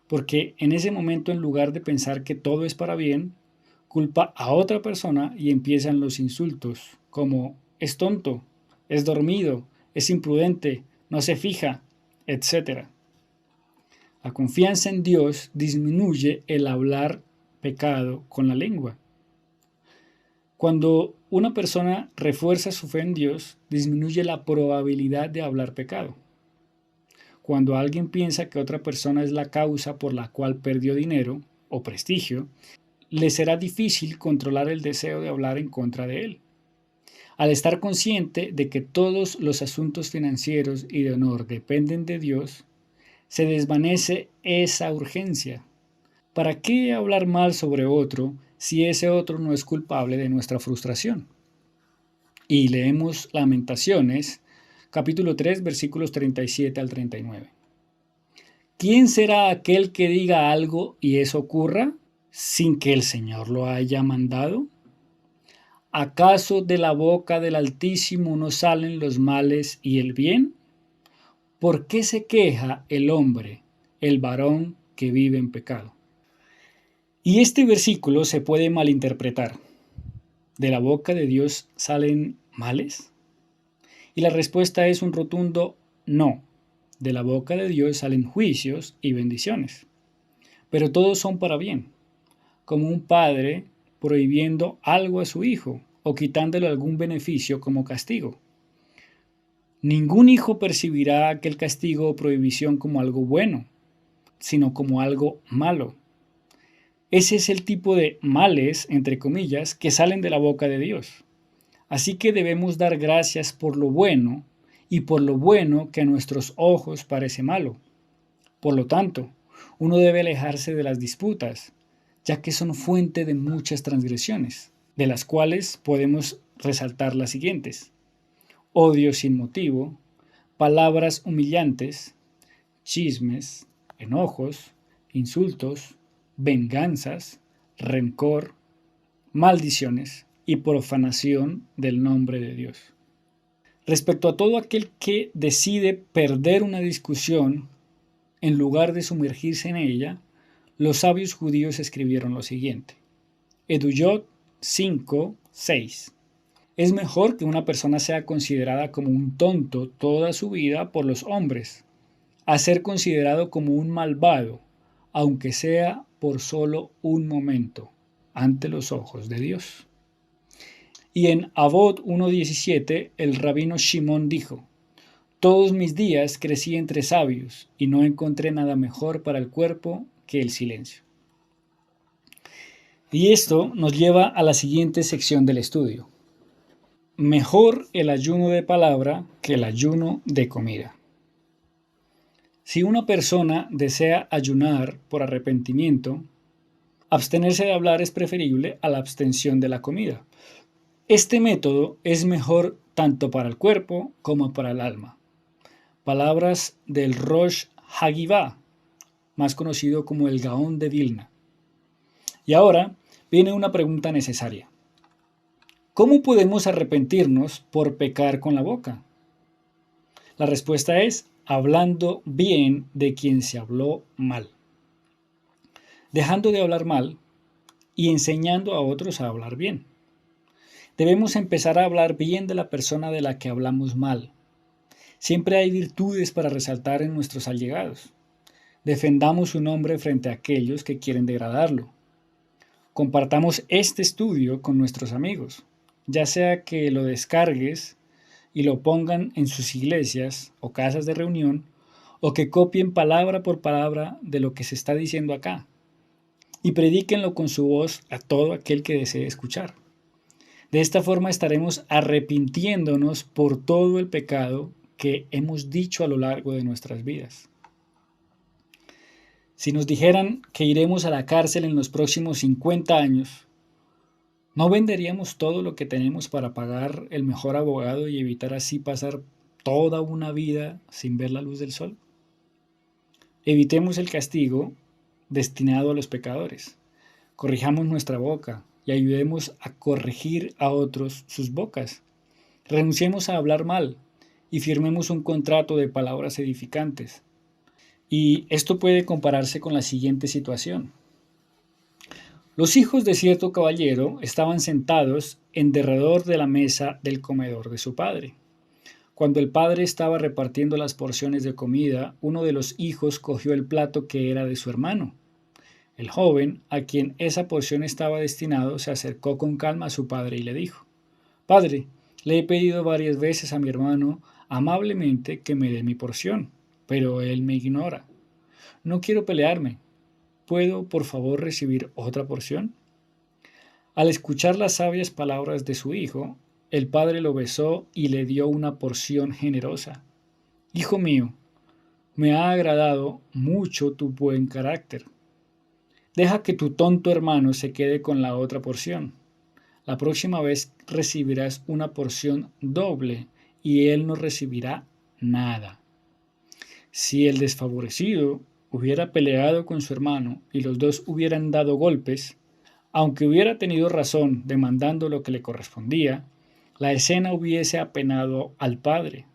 Porque en ese momento, en lugar de pensar que todo es para bien, culpa a otra persona y empiezan los insultos, como es tonto, es dormido, es imprudente, no se fija, etc. La confianza en Dios disminuye el hablar pecado con la lengua. Cuando una persona refuerza su fe en Dios, disminuye la probabilidad de hablar pecado. Cuando alguien piensa que otra persona es la causa por la cual perdió dinero o prestigio, le será difícil controlar el deseo de hablar en contra de él. Al estar consciente de que todos los asuntos financieros y de honor dependen de Dios, se desvanece esa urgencia. ¿Para qué hablar mal sobre otro si ese otro no es culpable de nuestra frustración? Y leemos Lamentaciones, capítulo 3, versículos 37 al 39. ¿Quién será aquel que diga algo y eso ocurra sin que el Señor lo haya mandado? ¿Acaso de la boca del Altísimo no salen los males y el bien? ¿Por qué se queja el hombre, el varón que vive en pecado? Y este versículo se puede malinterpretar. ¿De la boca de Dios salen males? Y la respuesta es un rotundo no. De la boca de Dios salen juicios y bendiciones, pero todos son para bien, como un padre prohibiendo algo a su hijo o quitándole algún beneficio como castigo. Ningún hijo percibirá aquel castigo o prohibición como algo bueno, sino como algo malo. Ese es el tipo de males, entre comillas, que salen de la boca de Dios. Así que debemos dar gracias por lo bueno y por lo bueno que a nuestros ojos parece malo. Por lo tanto, uno debe alejarse de las disputas, ya que son fuente de muchas transgresiones, de las cuales podemos resaltar las siguientes: odio sin motivo, palabras humillantes, chismes, enojos, insultos, venganzas, rencor, maldiciones y profanación del nombre de Dios. Respecto a todo aquel que decide perder una discusión en lugar de sumergirse en ella, los sabios judíos escribieron lo siguiente. Eduyot 5:6. Es mejor que una persona sea considerada como un tonto toda su vida por los hombres, a ser considerado como un malvado, aunque sea por solo un momento, ante los ojos de Dios. Y en Avot 1:17 el rabino Shimón dijo: todos mis días crecí entre sabios y no encontré nada mejor para el cuerpo que el silencio. Y esto nos lleva a la siguiente sección del estudio. Mejor el ayuno de palabra que el ayuno de comida. Si una persona desea ayunar por arrepentimiento, abstenerse de hablar es preferible a la abstención de la comida. Este método es mejor tanto para el cuerpo como para el alma. Palabras del Rosh Hagivah, más conocido como el Gaón de Vilna. Y ahora viene una pregunta necesaria. ¿Cómo podemos arrepentirnos por pecar con la boca? La respuesta es hablando bien de quien se habló mal, dejando de hablar mal y enseñando a otros a hablar bien. Debemos empezar a hablar bien de la persona de la que hablamos mal. Siempre hay virtudes para resaltar en nuestros allegados. Defendamos su nombre frente a aquellos que quieren degradarlo. Compartamos este estudio con nuestros amigos, ya sea que lo descargues y lo pongan en sus iglesias o casas de reunión, o que copien palabra por palabra de lo que se está diciendo acá, y predíquenlo con su voz a todo aquel que desee escuchar. De esta forma estaremos arrepintiéndonos por todo el pecado que hemos dicho a lo largo de nuestras vidas. Si nos dijeran que iremos a la cárcel en los próximos 50 años, ¿no venderíamos todo lo que tenemos para pagar el mejor abogado y evitar así pasar toda una vida sin ver la luz del sol? Evitemos el castigo destinado a los pecadores. Corrijamos nuestra boca y ayudemos a corregir a otros sus bocas. Renunciemos a hablar mal y firmemos un contrato de palabras edificantes. Y esto puede compararse con la siguiente situación. Los hijos de cierto caballero estaban sentados en derredor de la mesa del comedor de su padre. Cuando el padre estaba repartiendo las porciones de comida, uno de los hijos cogió el plato que era de su hermano. El joven, a quien esa porción estaba destinado, se acercó con calma a su padre y le dijo: Padre, le he pedido varias veces a mi hermano amablemente que me dé mi porción, pero él me ignora. No quiero pelearme. ¿Puedo, por favor, recibir otra porción? Al escuchar las sabias palabras de su hijo, el padre lo besó y le dio una porción generosa. Hijo mío, me ha agradado mucho tu buen carácter. Deja que tu tonto hermano se quede con la otra porción. La próxima vez recibirás una porción doble y él no recibirá nada. Si el desfavorecido hubiera peleado con su hermano y los dos hubieran dado golpes, aunque hubiera tenido razón demandando lo que le correspondía, la escena hubiese apenado al padre,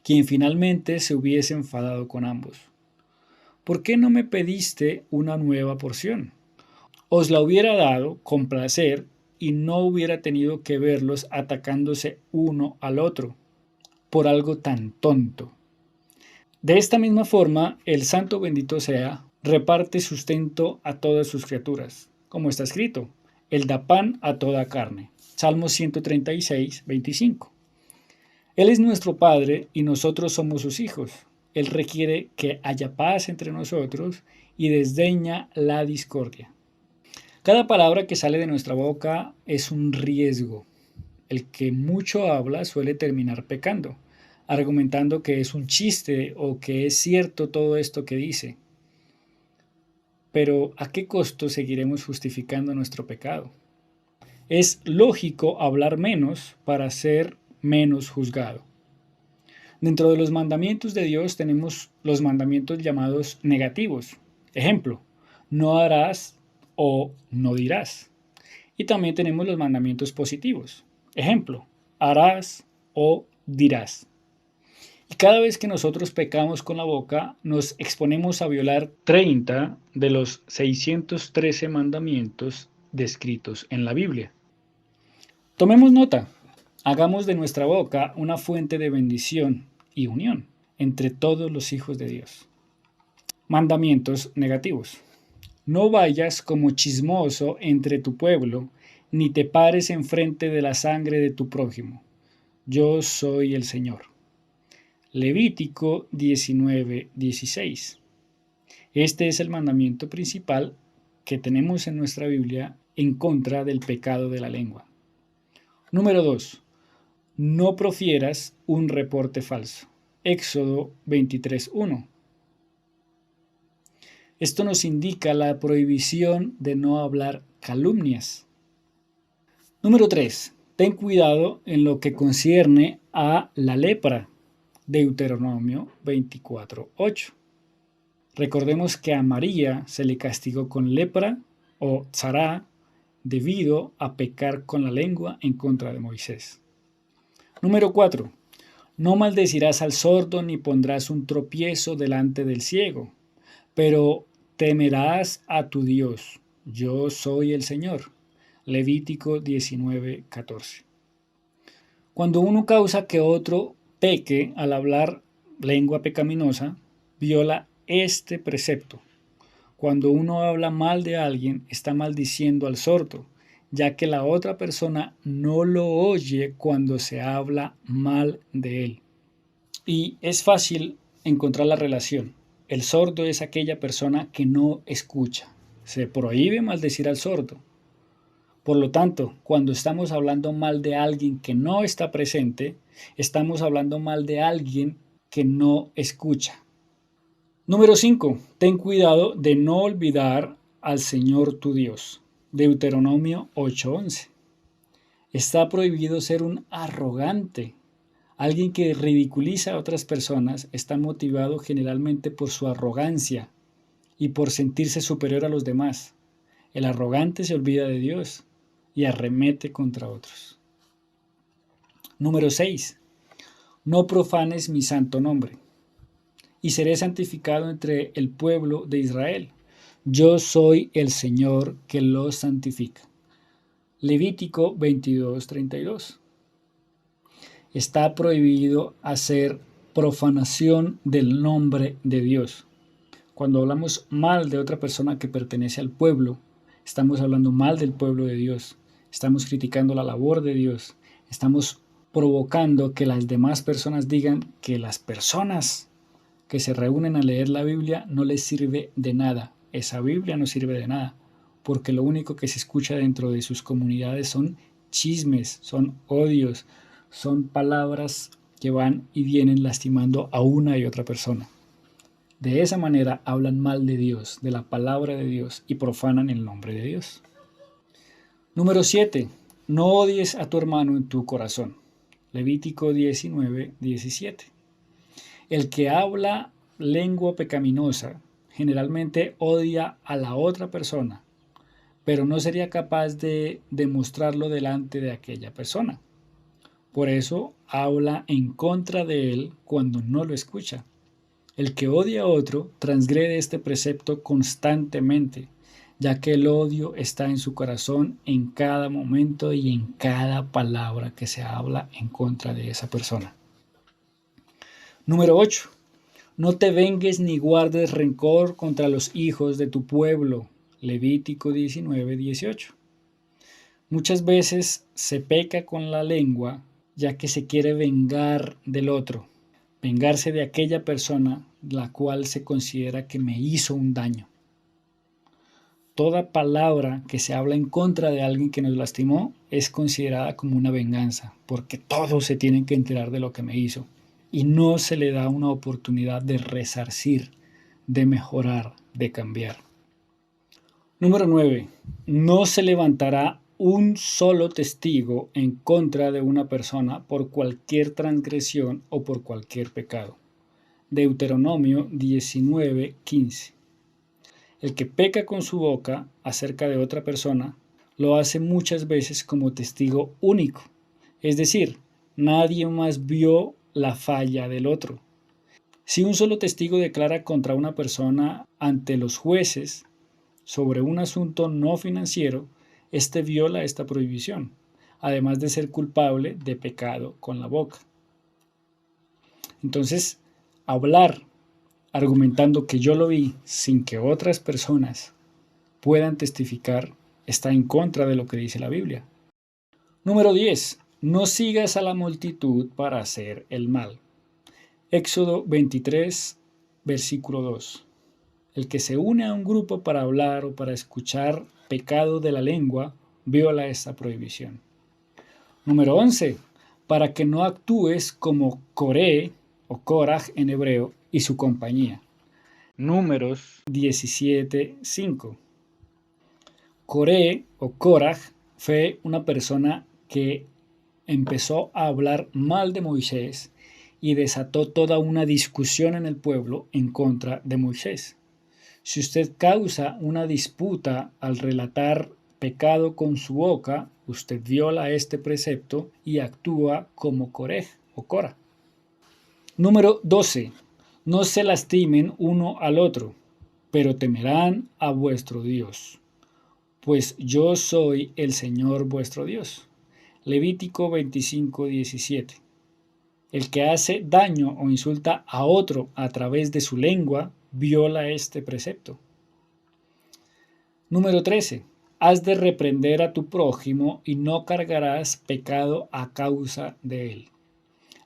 quien finalmente se hubiese enfadado con ambos. ¿Por qué no me pediste una nueva porción? Os la hubiera dado con placer y no hubiera tenido que verlos atacándose uno al otro por algo tan tonto. De esta misma forma, el Santo bendito sea, reparte sustento a todas sus criaturas, como está escrito, Él da pan a toda carne. Salmo 136, 25. Él es nuestro Padre y nosotros somos sus hijos. Él requiere que haya paz entre nosotros y desdeña la discordia. Cada palabra que sale de nuestra boca es un riesgo. El que mucho habla suele terminar pecando, argumentando que es un chiste o que es cierto todo esto que dice. Pero ¿a qué costo seguiremos justificando nuestro pecado? Es lógico hablar menos para ser menos juzgado. Dentro de los mandamientos de Dios tenemos los mandamientos llamados negativos. Ejemplo, no harás o no dirás. Y también tenemos los mandamientos positivos. Ejemplo, harás o dirás. Y cada vez que nosotros pecamos con la boca, nos exponemos a violar 30 de los 613 mandamientos descritos en la Biblia. Tomemos nota. Hagamos de nuestra boca una fuente de bendición y unión entre todos los hijos de Dios. Mandamientos negativos. No vayas como chismoso entre tu pueblo, ni te pares enfrente de la sangre de tu prójimo. Yo soy el Señor. Levítico 19:16. Este es el mandamiento principal que tenemos en nuestra Biblia en contra del pecado de la lengua. Número 2. No profieras un reporte falso. Éxodo 23:1. Esto nos indica la prohibición de no hablar calumnias. Número 3. Ten cuidado en lo que concierne a la lepra. Deuteronomio 24:8. Recordemos que a María se le castigó con lepra o tzará debido a pecar con la lengua en contra de Moisés. Número 4. No maldecirás al sordo ni pondrás un tropiezo delante del ciego, pero temerás a tu Dios. Yo soy el Señor. Levítico 19:14. Cuando uno causa que otro peque al hablar lengua pecaminosa, viola este precepto. Cuando uno habla mal de alguien, está maldiciendo al sordo, ya que la otra persona no lo oye cuando se habla mal de él. Y es fácil encontrar la relación. El sordo es aquella persona que no escucha. Se prohíbe maldecir al sordo. Por lo tanto, cuando estamos hablando mal de alguien que no está presente, estamos hablando mal de alguien que no escucha. Número 5. Ten cuidado de no olvidar al Señor tu Dios. Deuteronomio 8:11. Está prohibido ser un arrogante. Alguien que ridiculiza a otras personas está motivado generalmente por su arrogancia y por sentirse superior a los demás. El arrogante se olvida de Dios y arremete contra otros. Número 6. No profanes mi santo nombre, y seré santificado entre el pueblo de Israel. Yo soy el Señor que los santifica. Levítico 22:32. Está prohibido hacer profanación del nombre de Dios. Cuando hablamos mal de otra persona que pertenece al pueblo, estamos hablando mal del pueblo de Dios. Estamos criticando la labor de Dios. Estamos provocando que las demás personas digan que las personas que se reúnen a leer la Biblia no les sirve de nada. Esa Biblia no sirve de nada, porque lo único que se escucha dentro de sus comunidades son chismes, son odios, son palabras que van y vienen lastimando a una y otra persona. De esa manera hablan mal de Dios, de la palabra de Dios, y profanan el nombre de Dios. Número 7. No odies a tu hermano en tu corazón. Levítico 19:17. El que habla lengua pecaminosa generalmente odia a la otra persona, pero no sería capaz de demostrarlo delante de aquella persona. Por eso habla en contra de él cuando no lo escucha. El que odia a otro transgrede este precepto constantemente, ya que el odio está en su corazón en cada momento y en cada palabra que se habla en contra de esa persona. Número 8. No te vengues ni guardes rencor contra los hijos de tu pueblo. Levítico 19:18. Muchas veces se peca con la lengua ya que se quiere vengar del otro, vengarse de aquella persona la cual se considera que me hizo un daño. Toda palabra que se habla en contra de alguien que nos lastimó es considerada como una venganza, porque todos se tienen que enterar de lo que me hizo y no se le da una oportunidad de resarcir, de mejorar, de cambiar. Número 9. No se levantará un solo testigo en contra de una persona por cualquier transgresión o por cualquier pecado. Deuteronomio 19:15. El que peca con su boca acerca de otra persona lo hace muchas veces como testigo único, es decir, nadie más vio la falla del otro. Si un solo testigo declara contra una persona ante los jueces sobre un asunto no financiero, éste viola esta prohibición, además de ser culpable de pecado con la boca. Entonces, hablar argumentando que yo lo vi sin que otras personas puedan testificar está en contra de lo que dice la Biblia. Número 10. No sigas a la multitud para hacer el mal. Éxodo 23, versículo 2. El que se une a un grupo para hablar o para escuchar pecado de la lengua viola esta prohibición. Número 11. Para que no actúes como Coré o Koraj en hebreo y su compañía. Números 17:5. Coré o Koraj fue una persona que empezó a hablar mal de Moisés y desató toda una discusión en el pueblo en contra de Moisés. Si usted causa una disputa al relatar pecado con su boca, usted viola este precepto y actúa como Coré o Cora. Número 12. No se lastimen uno al otro, pero temerán a vuestro Dios, pues yo soy el Señor vuestro Dios. Levítico 25:17. El que hace daño o insulta a otro a través de su lengua viola este precepto. Número 13. Has de reprender a tu prójimo y no cargarás pecado a causa de él.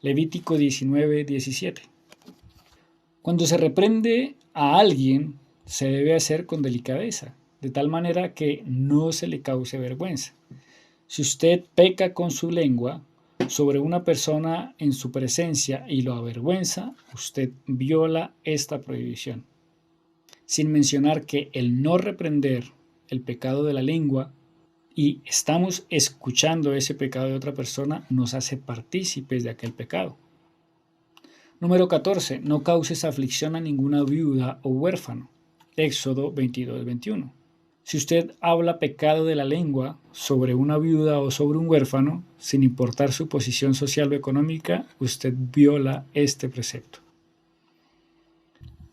Levítico 19:17. Cuando se reprende a alguien, se debe hacer con delicadeza, de tal manera que no se le cause vergüenza. Si usted peca con su lengua sobre una persona en su presencia y lo avergüenza, usted viola esta prohibición. Sin mencionar que el no reprender el pecado de la lengua y estamos escuchando ese pecado de otra persona nos hace partícipes de aquel pecado. Número 14. No causes aflicción a ninguna viuda o huérfano. Éxodo 22:21. Si usted habla pecado de la lengua sobre una viuda o sobre un huérfano, sin importar su posición social o económica, usted viola este precepto.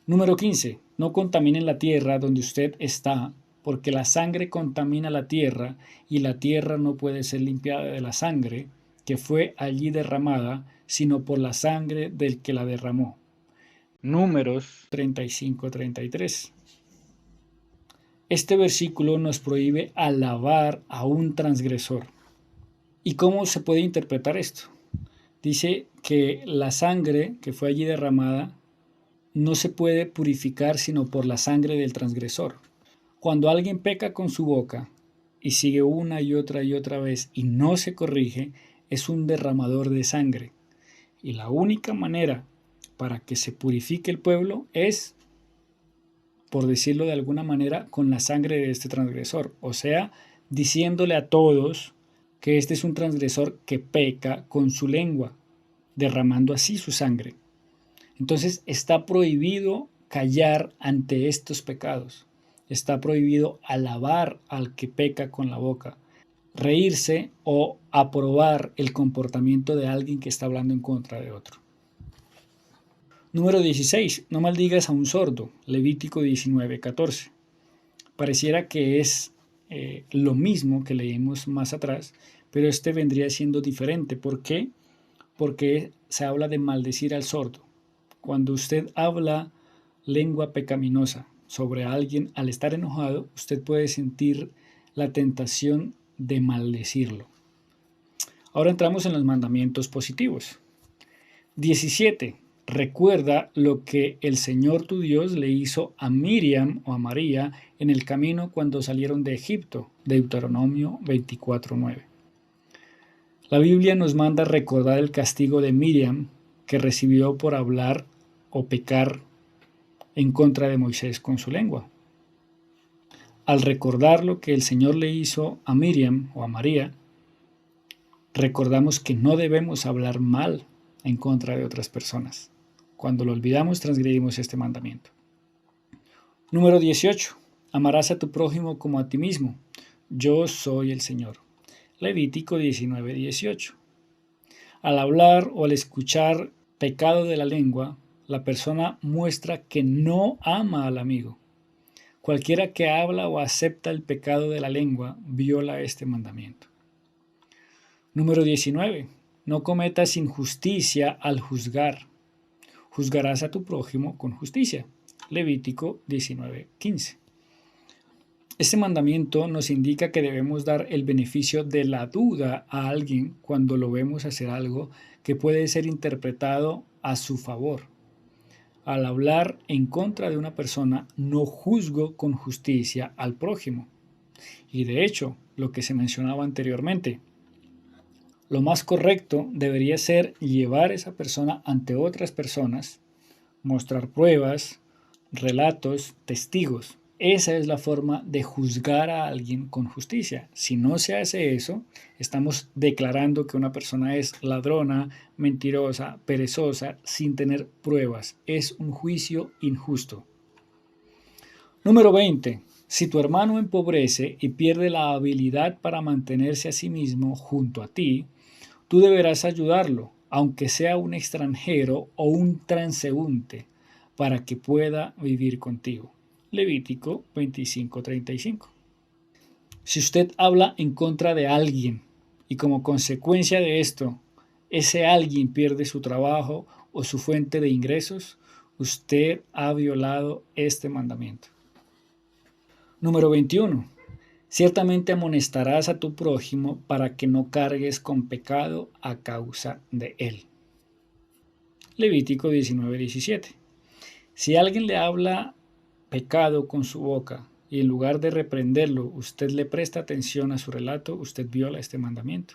Número 15. No contaminen la tierra donde usted está, porque la sangre contamina la tierra y la tierra no puede ser limpiada de la sangre que fue allí derramada, sino por la sangre del que la derramó. Números 35:33. Este versículo nos prohíbe alabar a un transgresor. ¿Y cómo se puede interpretar esto? Dice que la sangre que fue allí derramada no se puede purificar sino por la sangre del transgresor. Cuando alguien peca con su boca y sigue una y otra vez y no se corrige, es un derramador de sangre. Y la única manera para que se purifique el pueblo es, por decirlo de alguna manera, con la sangre de este transgresor. O sea, diciéndole a todos que este es un transgresor que peca con su lengua, derramando así su sangre. Entonces está prohibido callar ante estos pecados. Está prohibido alabar al que peca con la boca, reírse o aprobar el comportamiento de alguien que está hablando en contra de otro. Número 16. No maldigas a un sordo. Levítico 19:14. Pareciera que es lo mismo que leímos más atrás, pero este vendría siendo diferente. ¿Por qué? Porque se habla de maldecir al sordo. Cuando usted habla lengua pecaminosa sobre alguien al estar enojado, usted puede sentir la tentación de maldecirlo. Ahora entramos en los mandamientos positivos. 17. Recuerda lo que el Señor tu Dios le hizo a Miriam o a María en el camino cuando salieron de Egipto. Deuteronomio 24:9. La Biblia nos manda recordar el castigo de Miriam que recibió por hablar o pecar en contra de Moisés con su lengua. Al recordar lo que el Señor le hizo a Miriam o a María, recordamos que no debemos hablar mal en contra de otras personas. Cuando lo olvidamos, transgredimos este mandamiento. Número 18. Amarás a tu prójimo como a ti mismo. Yo soy el Señor. Levítico 19:18. Al hablar o al escuchar pecado de la lengua, la persona muestra que no ama al amigo. Cualquiera que habla o acepta el pecado de la lengua viola este mandamiento. Número 19. No cometas injusticia al juzgar. Juzgarás a tu prójimo con justicia. Levítico 19:15. Este mandamiento nos indica que debemos dar el beneficio de la duda a alguien cuando lo vemos hacer algo que puede ser interpretado a su favor. Al hablar en contra de una persona, no juzgo con justicia al prójimo. Y de hecho, lo que se mencionaba anteriormente, lo más correcto debería ser llevar a esa persona ante otras personas, mostrar pruebas, relatos, testigos. Esa es la forma de juzgar a alguien con justicia. Si no se hace eso, estamos declarando que una persona es ladrona, mentirosa, perezosa, sin tener pruebas. Es un juicio injusto. Número 20. Si tu hermano empobrece y pierde la habilidad para mantenerse a sí mismo junto a ti, tú deberás ayudarlo, aunque sea un extranjero o un transeúnte, para que pueda vivir contigo. Levítico 25:35. Si usted habla en contra de alguien y como consecuencia de esto, ese alguien pierde su trabajo o su fuente de ingresos, usted ha violado este mandamiento. Número 21. Ciertamente amonestarás a tu prójimo para que no cargues con pecado a causa de él. Levítico 19:17. Si alguien le habla pecado con su boca y en lugar de reprenderlo, usted le presta atención a su relato, usted viola este mandamiento.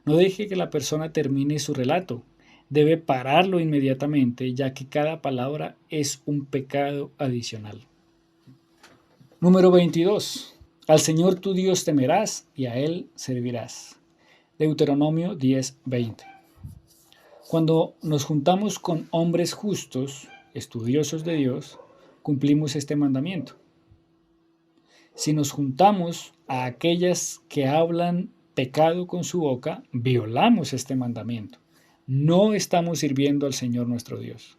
No deje que la persona termine su relato. Debe pararlo inmediatamente, ya que cada palabra es un pecado adicional. Número 22. Al Señor tu Dios temerás y a Él servirás. Deuteronomio 10:20. Cuando nos juntamos con hombres justos, estudiosos de Dios, cumplimos este mandamiento. Si nos juntamos a aquellas que hablan pecado con su boca, violamos este mandamiento. No estamos sirviendo al Señor nuestro Dios.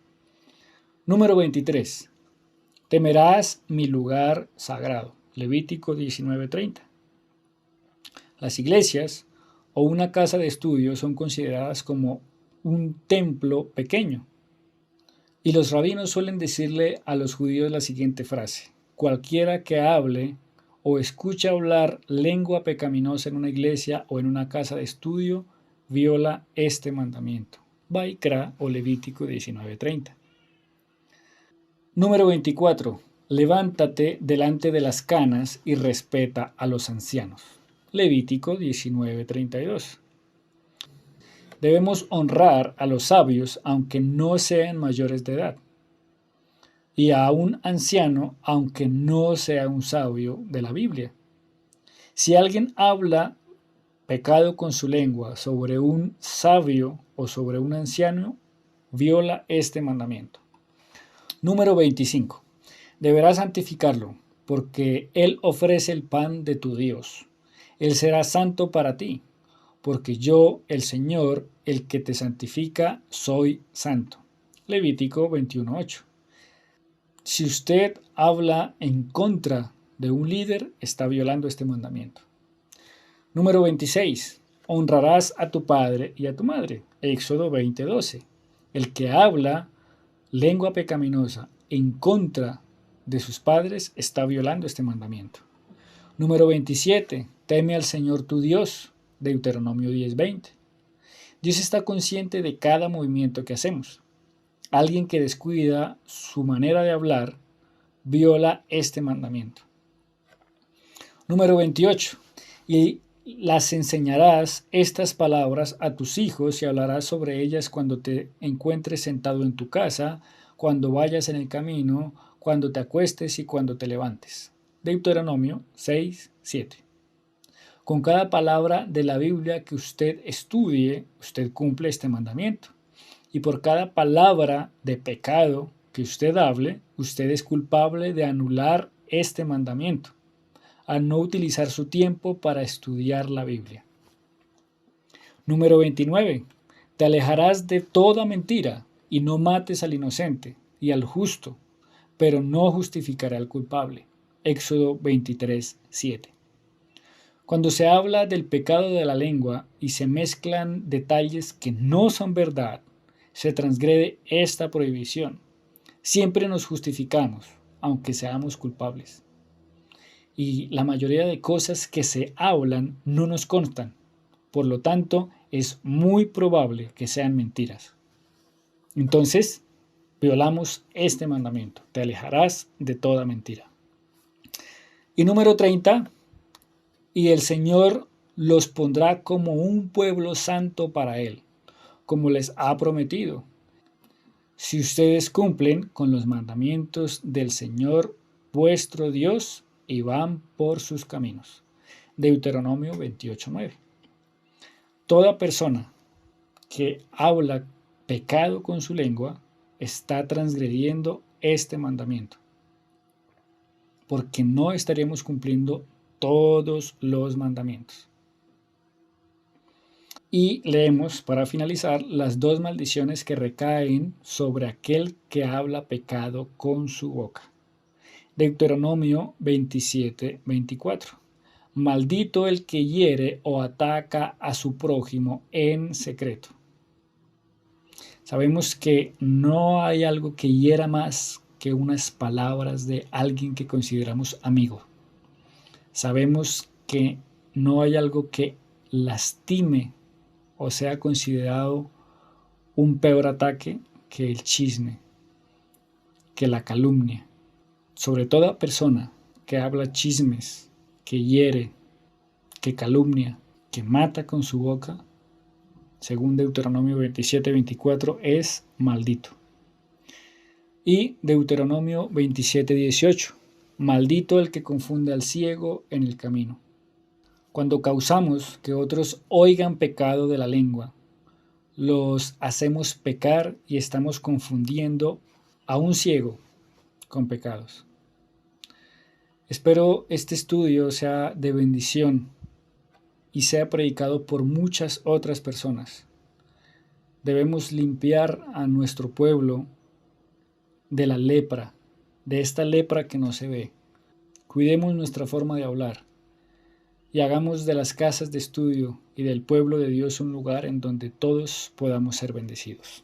Número 23. Temerás mi lugar sagrado. Levítico 19:30. Las iglesias o una casa de estudio son consideradas como un templo pequeño. Y los rabinos suelen decirle a los judíos la siguiente frase: cualquiera que hable o escuche hablar lengua pecaminosa en una iglesia o en una casa de estudio viola este mandamiento. Baikra o Levítico 19:30. Número 24. Levántate delante de las canas y respeta a los ancianos. Levítico 19:32. Debemos honrar a los sabios aunque no sean mayores de edad, y a un anciano aunque no sea un sabio de la Biblia. Si alguien habla pecado con su lengua sobre un sabio o sobre un anciano, viola este mandamiento. Número 25. Deberás santificarlo, porque Él ofrece el pan de tu Dios. Él será santo para ti, porque yo, el Señor, el que te santifica, soy santo. Levítico 21:8. Si usted habla en contra de un líder está violando este mandamiento. Número 26. Honrarás a tu padre y a tu madre. Éxodo 20:12. El que habla lengua pecaminosa en contra de sus padres está violando este mandamiento. Número 27. Teme al Señor tu Dios. Deuteronomio 10:20. Dios está consciente de cada movimiento que hacemos. Alguien que descuida su manera de hablar viola este mandamiento. Número 28. Y las enseñarás estas palabras a tus hijos y hablarás sobre ellas cuando te encuentres sentado en tu casa, cuando vayas en el camino, cuando te acuestes y cuando te levantes. Deuteronomio 6:7. Con cada palabra de la Biblia que usted estudie, usted cumple este mandamiento. Y por cada palabra de pecado que usted hable, usted es culpable de anular este mandamiento, al no utilizar su tiempo para estudiar la Biblia. Número 29. Te alejarás de toda mentira y no mates al inocente y al justo, pero no justificará al culpable. Éxodo 23:7. Cuando se habla del pecado de la lengua y se mezclan detalles que no son verdad, se transgrede esta prohibición. Siempre nos justificamos, aunque seamos culpables. Y la mayoría de cosas que se hablan no nos constan. Por lo tanto, es muy probable que sean mentiras. Entonces, violamos este mandamiento. Te alejarás de toda mentira. Y número 30. Y el Señor los pondrá como un pueblo santo para Él, como les ha prometido, si ustedes cumplen con los mandamientos del Señor vuestro Dios y van por sus caminos. Deuteronomio 28:9. Toda persona que habla pecado con su lengua está transgrediendo este mandamiento, porque no estaremos cumpliendo todos los mandamientos. Y leemos, para finalizar, las dos maldiciones que recaen sobre aquel que habla pecado con su boca. Deuteronomio 27:24. Maldito el que hiere o ataca a su prójimo en secreto. Sabemos que no hay algo que hiera más que unas palabras de alguien que consideramos amigo. Sabemos que no hay algo que lastime o sea considerado un peor ataque que el chisme, que la calumnia. Sobre toda persona que habla chismes, que hiere, que calumnia, que mata con su boca, según Deuteronomio 27:24, es maldito. Y Deuteronomio 27:18, maldito el que confunde al ciego en el camino. Cuando causamos que otros oigan pecado de la lengua, los hacemos pecar y estamos confundiendo a un ciego con pecados. Espero este estudio sea de bendición y sea predicado por muchas otras personas. Debemos limpiar a nuestro pueblo de la lepra, de esta lepra que no se ve. Cuidemos nuestra forma de hablar y hagamos de las casas de estudio y del pueblo de Dios un lugar en donde todos podamos ser bendecidos.